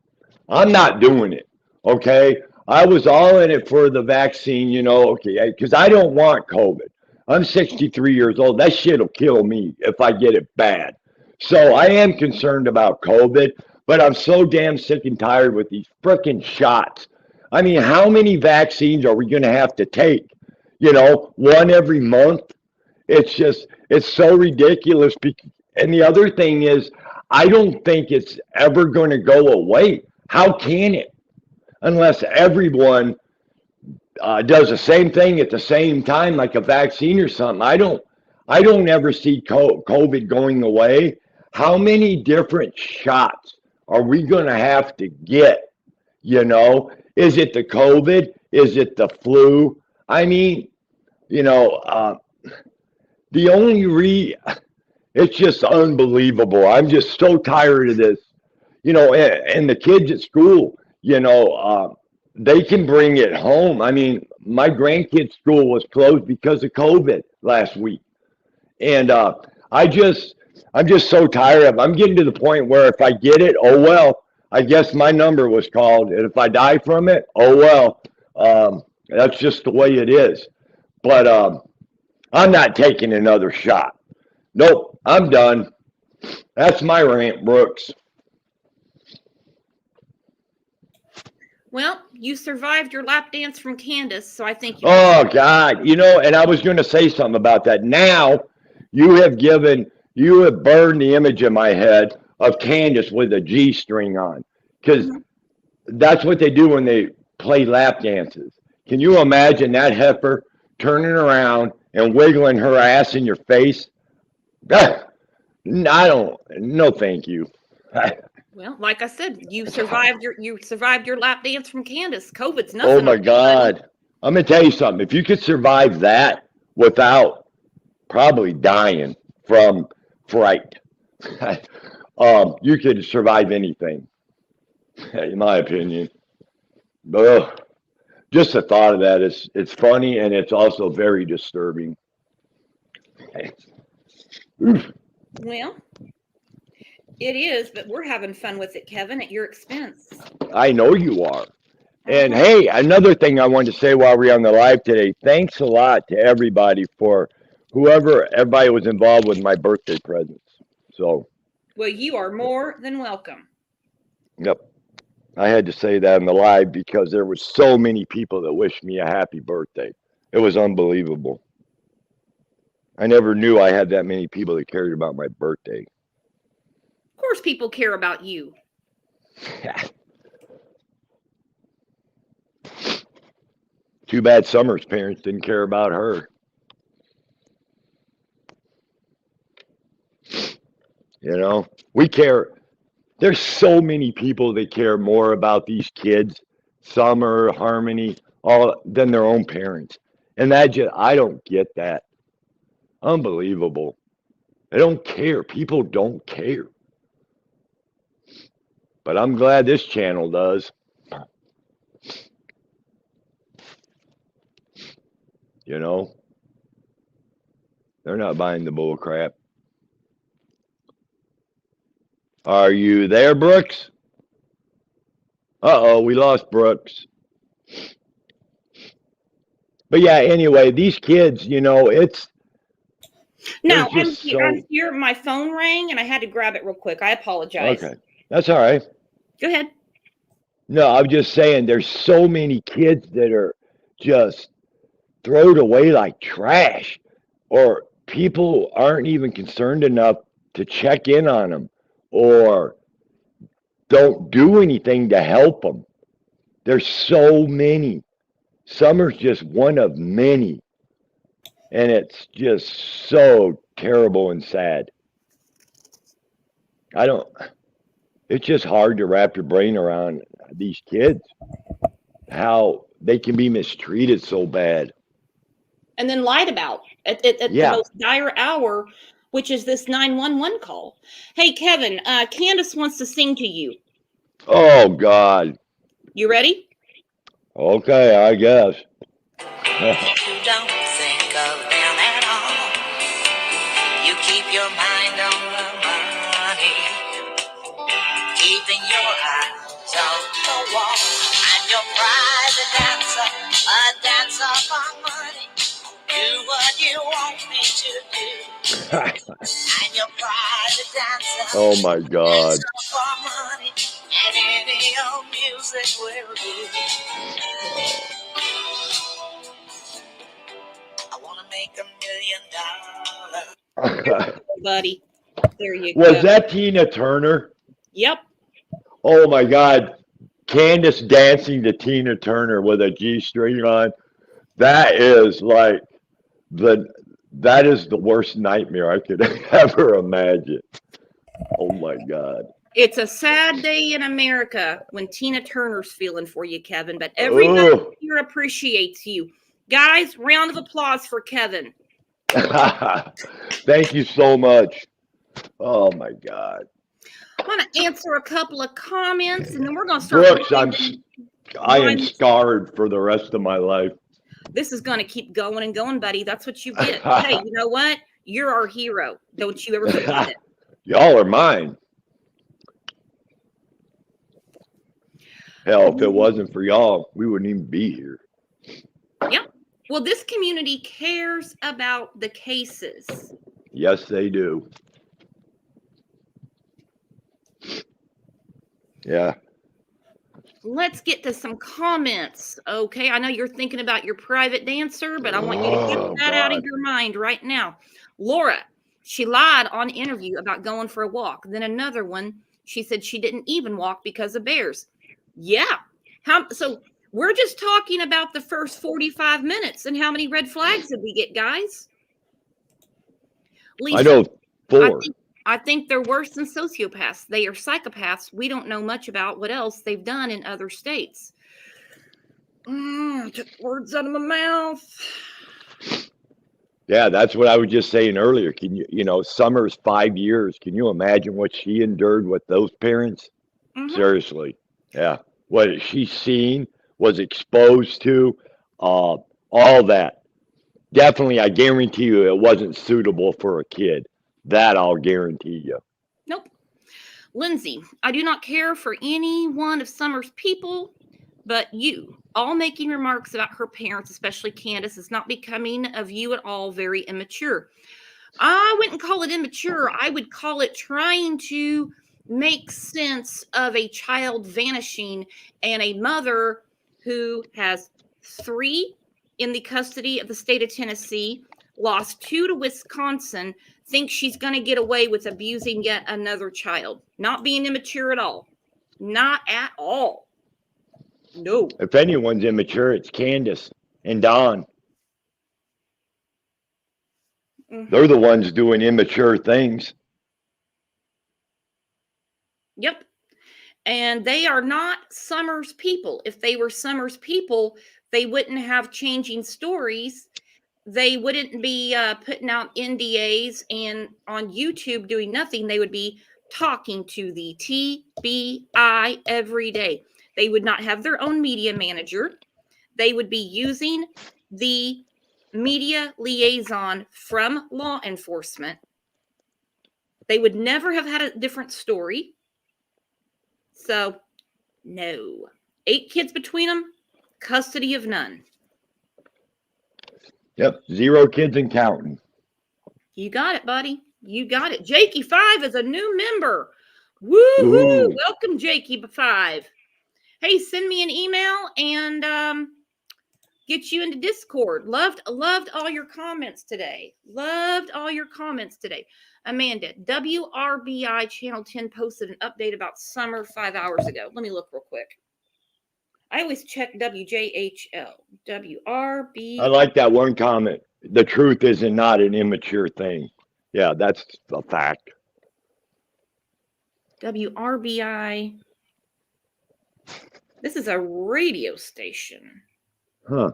Speaker 2: I'm not doing it, okay? I was all in it for the vaccine, okay, because I don't want COVID. I'm 63 years old. That shit will kill me if I get it bad. So I am concerned about COVID, but I'm so damn sick and tired with these freaking shots. I mean, how many vaccines are we going to have to take? 1 every month? It's so ridiculous. And the other thing is, I don't think it's ever going to go away. How can it? Unless everyone does the same thing at the same time, like a vaccine or something. I don't ever see COVID going away. How many different shots are we going to have to get? Is it the COVID? Is it the flu? I mean, the it's just unbelievable. I'm just so tired of this. And the kids at school, they can bring it home. I mean, my grandkids' school was closed because of COVID last week. And I'm just so tired of it. I'm getting to the point where if I get it, oh well, I guess my number was called. And if I die from it, oh well, that's just the way it is. But I'm not taking another shot. Nope, I'm done. That's my rant, Brooks.
Speaker 1: Well, you survived your lap dance from Candace, so I think you.
Speaker 2: Oh God, and I was going to say something about that. Now you have burned the image in my head of Candace with a G-string on, because that's what they do when they play lap dances. Can you imagine that heifer turning around and wiggling her ass in your face? No, thank you.
Speaker 1: Well, like I said, you survived your lap dance from Candace. COVID's nothing.
Speaker 2: Oh my God. I'm going to tell you something. If you could survive that without probably dying from fright, you could survive anything, in my opinion. Ugh. Just the thought of that it's funny, and it's also very disturbing.
Speaker 1: Well, it is, but we're having fun with it, Kevin, at your expense.
Speaker 2: I know you are. And hey, another thing I wanted to say while we're on the live today, thanks a lot to everybody for everybody was involved with my birthday presents. So.
Speaker 1: Well, you are more than welcome.
Speaker 2: Yep. I had to say that in the live because there were so many people that wished me a happy birthday. It was unbelievable. I never knew I had that many people that cared about my birthday.
Speaker 1: Of course people care about you.
Speaker 2: Too bad Summer's parents didn't care about her. We care. There's so many people that care more about these kids, Summer, Harmony, than their own parents. And I don't get that. Unbelievable. They don't care. People don't care. But I'm glad this channel does. They're not buying the bull crap. Are you there, Brooks? Uh-oh, we lost Brooks. But yeah, anyway, these kids, it's...
Speaker 1: No, I'm here. My phone rang, and I had to grab it real quick. I apologize.
Speaker 2: Okay, that's all right.
Speaker 1: Go ahead.
Speaker 2: No, I'm just saying there's so many kids that are just thrown away like trash, or people aren't even concerned enough to check in on them or don't do anything to help them. There's so many. Summer's just one of many, and it's just so terrible and sad. I don't. It's just hard to wrap your brain around these kids, how they can be mistreated so bad.
Speaker 1: And then lied about at the
Speaker 2: Yeah.
Speaker 1: most dire hour, which is this 911 call. Hey, Kevin, Candace wants to sing to you.
Speaker 2: Oh God.
Speaker 1: You ready?
Speaker 2: Okay, I guess.
Speaker 5: You don't think of them at all. You keep your mind on the money, keeping your eyes on the wall. And your private dancer, a dancer for money. Do what you want me to do. And your private dancer,
Speaker 2: Oh my God.
Speaker 5: dancer for money. And any old music will do. I want to make $1 million.
Speaker 1: Buddy. There you
Speaker 2: Was
Speaker 1: go.
Speaker 2: that Tina Turner?
Speaker 1: Yep.
Speaker 2: Oh my God. Candace dancing to Tina Turner with a G string on. That is like that is the worst nightmare I could ever imagine. Oh my God.
Speaker 1: It's a sad day in America when Tina Turner's feeling for you, Kevin, but everybody
Speaker 2: Ugh.
Speaker 1: here appreciates you. Guys, round of applause for Kevin.
Speaker 2: Thank you so much. Oh my God.
Speaker 1: I'm going to answer a couple of comments, and then we're going to start.
Speaker 2: Brooks, I am scarred for the rest of my life.
Speaker 1: This is going to keep going and going, buddy. That's what you get. Hey, you know what? You're our hero. Don't you ever forget it.
Speaker 2: Y'all are mine. Hell, if it wasn't for y'all, we wouldn't even be here.
Speaker 1: Yep. Well, this community cares about the cases.
Speaker 2: Yes, they do. Yeah.
Speaker 1: Let's get to some comments. Okay. I know you're thinking about your private dancer, but I want you to get that out of your mind right now. Laura, she lied on interview about going for a walk. Then another one, she said she didn't even walk because of bears. Yeah. So we're just talking about the first 45 minutes and how many red flags did we get, guys? Lisa,
Speaker 2: I know 4.
Speaker 1: I think they're worse than sociopaths. They are psychopaths. We don't know much about what else they've done in other states. Took words out of my mouth.
Speaker 2: Yeah, that's what I was just saying earlier. Can you, Summer's 5 years. Can you imagine what she endured with those parents?
Speaker 1: Mhm.
Speaker 2: Seriously. Yeah. What she's seen, was exposed to, all that. Definitely, I guarantee you it wasn't suitable for a kid. That I'll guarantee you.
Speaker 1: Nope. Lindsay, I do not care for any one of Summer's people, but you, all making remarks about her parents, especially Candace, is not becoming of you at all very immature. I wouldn't call it immature. I would call it trying to make sense of a child vanishing and a mother who has 3 in the custody of the state of Tennessee, lost 2 to Wisconsin, thinks she's going to get away with abusing yet another child. Not being immature at all. Not at all. No.
Speaker 2: If anyone's immature, it's Candace and Don.
Speaker 1: Mhm.
Speaker 2: They're the ones doing immature things.
Speaker 1: Yep. And they are not Summer's people. If they were Summer's people, they wouldn't have changing stories. They wouldn't be putting out NDAs and on YouTube doing nothing. They would be talking to the TBI every day. They would not have their own media manager. They would be using the media liaison from law enforcement. They would never have had a different story. So, no. 8 kids between them, custody of none.
Speaker 2: Yep, 0 kids and counting.
Speaker 1: You got it, buddy. You got it. Jakey5 is a new member. Woo-hoo!
Speaker 2: Ooh.
Speaker 1: Welcome, Jakey5. Hey, send me an email and get you into Discord. Loved all your comments today. Loved all your comments today. Amanda, WRBI Channel 10 posted an update about Summer 5 hours ago. Let me look real quick. I always check WJHL. WRB.
Speaker 2: I like that one comment. The truth is not an immature thing. Yeah, that's a fact.
Speaker 1: WRBI. This is a radio station.
Speaker 2: Huh.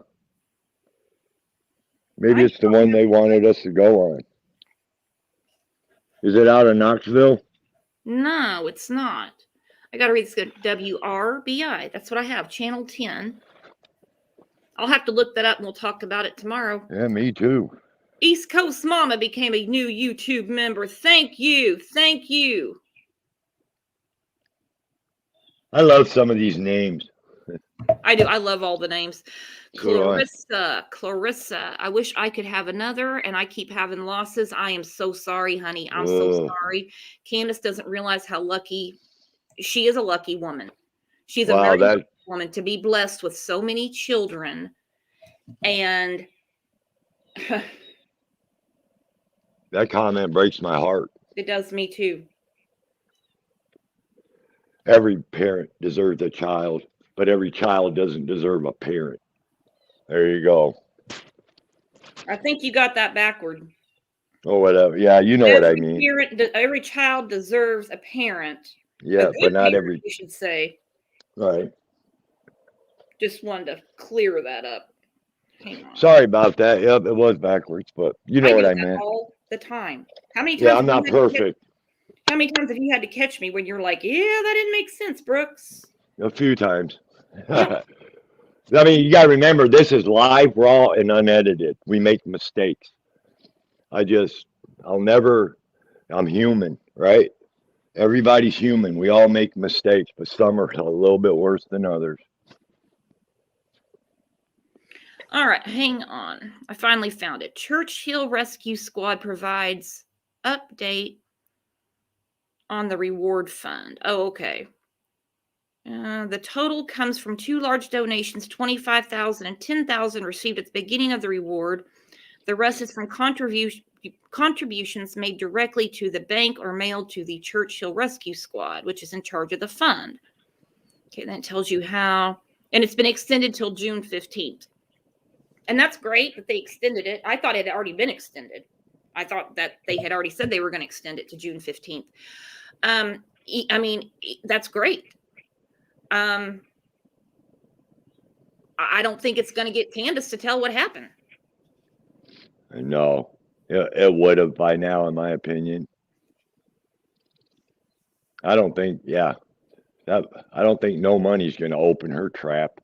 Speaker 2: Maybe it's the one they wanted us to go on. Is it out of Knoxville?
Speaker 1: No, it's not. I got to read this good. WRBI. That's what I have. Channel 10. I'll have to look that up and we'll talk about it tomorrow.
Speaker 2: Yeah, me too.
Speaker 1: East Coast Mama became a new YouTube member. Thank you. Thank you.
Speaker 2: I love some of these names.
Speaker 1: I do. I love all the names.
Speaker 2: So do I.
Speaker 1: Clarissa. I wish I could have another, and I keep having losses. I am so sorry, honey. I'm so sorry. Candace doesn't realize how lucky she is. A lucky woman. She's a very lucky woman to be blessed with so many children, and
Speaker 2: that comment breaks my heart.
Speaker 1: it does me too.
Speaker 2: Every parent deserves a child, but every child doesn't deserve a parent. There you go.
Speaker 1: I think you got that backward.
Speaker 2: Or whatever. Yeah, you know what I mean.
Speaker 1: Every child deserves a parent.
Speaker 2: Yeah, but not
Speaker 1: parent,
Speaker 2: every.
Speaker 1: You should say.
Speaker 2: Right.
Speaker 1: Just wanted to clear that up. Hang on.
Speaker 2: Sorry about that. Yep, it was backwards, but you know what I meant.
Speaker 1: All the time. How many times?
Speaker 2: Yeah, I'm not perfect.
Speaker 1: How many times have you had to catch me when you're like, yeah, that didn't make sense, Brooks?
Speaker 2: A few times. I mean, you got to remember, this is live, raw, and unedited. We make mistakes. I'm human, right? Everybody's human. We all make mistakes, but some are a little bit worse than others.
Speaker 1: All right, hang on. I finally found it. Churchill Rescue Squad provides update on the reward fund. Oh, okay. The total comes from two large donations, $25,000 and $10,000 received at the beginning of the reward. The rest is from contributions made directly to the bank or mailed to the Churchill Rescue Squad, which is in charge of the fund. Okay, then it tells you how, and it's been extended till June 15th. And that's great that they extended it. I thought it had already been extended. I thought that they had already said they were going to extend it to June 15th. I mean, that's great. I don't think it's going to get Candace to tell what happened.
Speaker 2: No, it would have by now, in my opinion. I don't think no money's going to open her trap.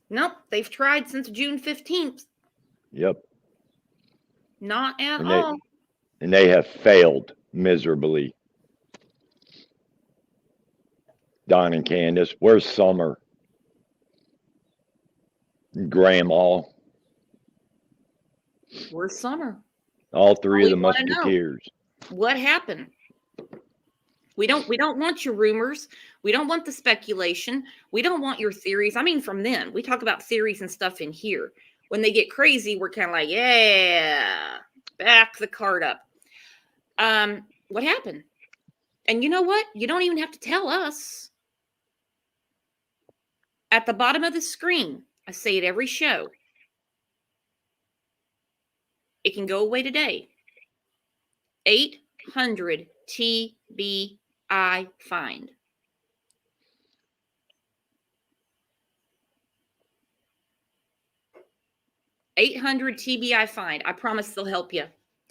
Speaker 1: Nope, they've tried since June 15th.
Speaker 2: Yep.
Speaker 1: Not at all.
Speaker 2: And they have failed miserably. Don and Candace, where's Summer? Grandma.
Speaker 1: Where's Summer?
Speaker 2: All three of the Musketeers.
Speaker 1: What happened? We don't want your rumors. We don't want the speculation. We don't want your theories. I mean, from them. We talk about theories and stuff in here. When they get crazy, we're kind of like, yeah, back the card up. What happened? And you know what? You don't even have to tell us. At the bottom of the screen, I say it every show. It can go away today. 800 TBI find. $800 TBI find. I promise they'll help you.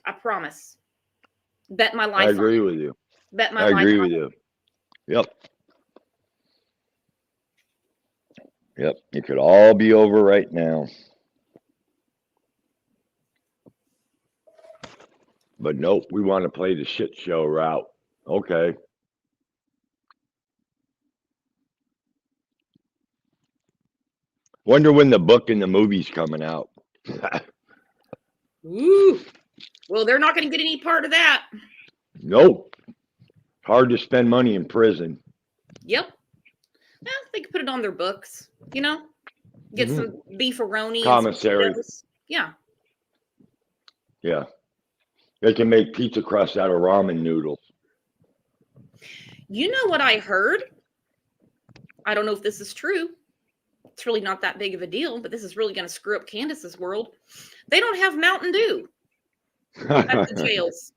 Speaker 1: I promise. Bet my life.
Speaker 2: I agree with you.
Speaker 1: Bet my life.
Speaker 2: I agree with you. Yep. Yep. It could all be over right now. But nope, we want to play the shit show route. Okay. Wonder when the book and the movie's coming out.
Speaker 1: Ooh. Well, they're not going to get any part of that.
Speaker 2: Nope. Hard to spend money in prison.
Speaker 1: Yep. Well, they could put it on their books, you know? Get some beefaroni.
Speaker 2: Commissary.
Speaker 1: Yeah.
Speaker 2: Yeah. They can make pizza crust out of ramen noodles.
Speaker 1: You know what I heard? I don't know if this is true. It's really not that big of a deal, but this is really going to screw up Candace's world. They don't have Mountain Dew at the jails.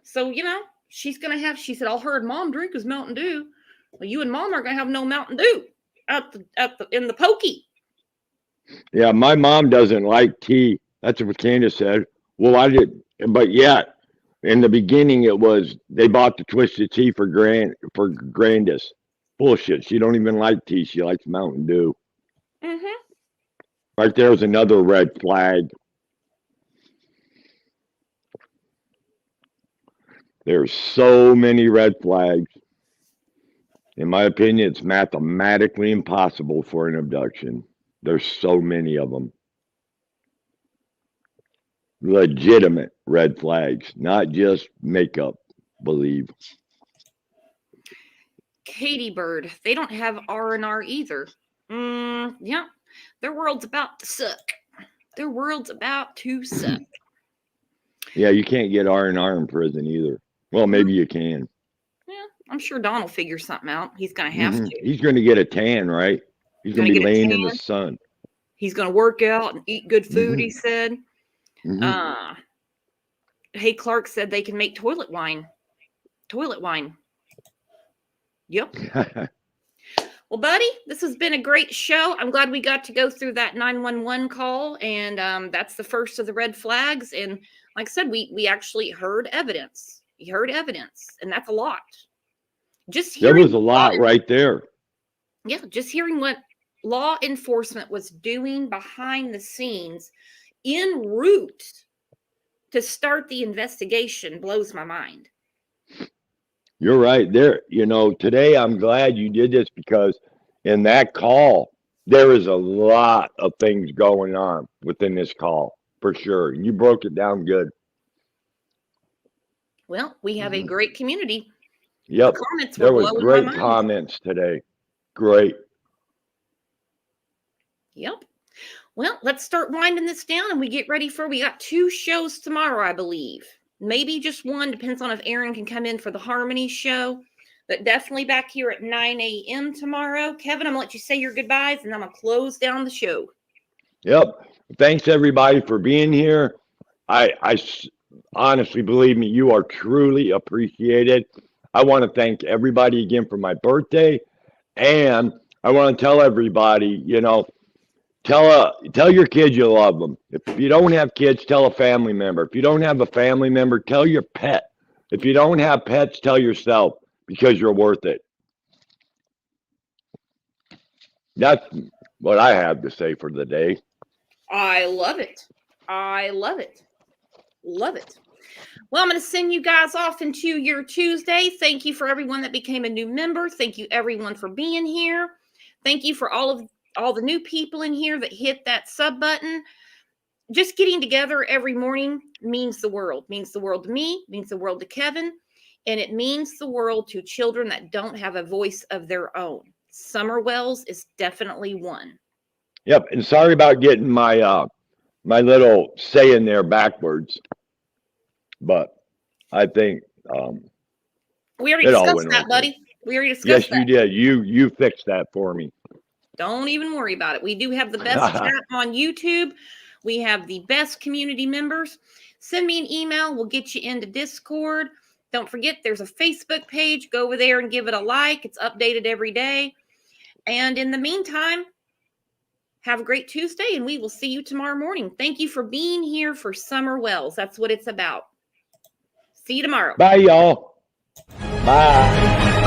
Speaker 1: So, you know, she's going to have, she said, all her and Mom drink is Mountain Dew. Well, you and Mom are going to have no Mountain Dew in the pokey.
Speaker 2: Yeah, my mom doesn't like tea. That's what Candace said. Well, I did, but yeah, in the beginning it was they bought the twisted tea for Grandis. Bullshit. She don't even like tea. She likes Mountain Dew.
Speaker 1: Mm-hmm.
Speaker 2: Right there was another red flag. There's so many red flags. In my opinion, it's mathematically impossible for an abduction. There's so many of them. Legitimate red flags, not just makeup, believe.
Speaker 1: Katie Bird, they don't have R&R either. Yeah, their world's about to suck. Their world's about to suck.
Speaker 2: Yeah, you can't get R&R in prison either. Well, maybe you can.
Speaker 1: Yeah, I'm sure Don will figure something out. He's going to have to.
Speaker 2: He's going to get a tan, right? He's going to be laying in the sun.
Speaker 1: He's going to work out and eat good food, he said. Hey, Clark said they can make toilet wine. Toilet wine. Yep. Well, buddy, this has been a great show. I'm glad we got to go through that 911 call, and that's the first of the red flags. And like I said, we actually heard evidence. We heard evidence, and that's a lot. Just hearing
Speaker 2: there was a lot right there.
Speaker 1: Yeah, just hearing what law enforcement was doing behind the scenes en route to start the investigation blows my mind.
Speaker 2: You're right there. You know, today I'm glad you did this because in that call, there is a lot of things going on within this call, for sure. You broke it down good.
Speaker 1: Well, we have a great community.
Speaker 2: Yep.
Speaker 1: The comments
Speaker 2: there
Speaker 1: were
Speaker 2: was
Speaker 1: blowing
Speaker 2: great
Speaker 1: my mind.
Speaker 2: comments today. Great.
Speaker 1: Yep. Well, let's start winding this down and we get ready we got 2 shows tomorrow, I believe. Maybe just one, depends on if Aaron can come in for the Harmony show. But definitely back here at 9 a.m. tomorrow. Kevin, I'm going to let you say your goodbyes and I'm going to close down the show.
Speaker 2: Yep. Thanks, everybody, for being here. I honestly, believe me, you are truly appreciated. I want to thank everybody again for my birthday. And I want to tell everybody, you know, tell your kids you love them. If you don't have kids, tell a family member. If you don't have a family member, tell your pet. If you don't have pets, tell yourself, because you're worth it. That's what I have to say for the day.
Speaker 1: I love it. I love it. Love it. Well, I'm going to send you guys off into your Tuesday. Thank you for everyone that became a new member. Thank you, everyone, for being here. Thank you for all the new people in here that hit that sub button. Just getting together every morning means the world. Means the world to me, means the world to Kevin, and it means the world to children that don't have a voice of their own. Summer Wells is definitely one.
Speaker 2: Yep, and sorry about getting my my little saying there backwards, but I think
Speaker 1: we already discussed that, buddy. We already discussed that.
Speaker 2: Yes, you did. You fixed that for me.
Speaker 1: Don't even worry about it. We do have the best chat on YouTube. We have the best community members. Send me an email. We'll get you into Discord. Don't forget, there's a Facebook page. Go over there and give it a like. It's updated every day. And in the meantime, have a great Tuesday, and we will see you tomorrow morning. Thank you for being here for Summer Wells. That's what it's about. See you tomorrow.
Speaker 2: Bye, y'all. Bye.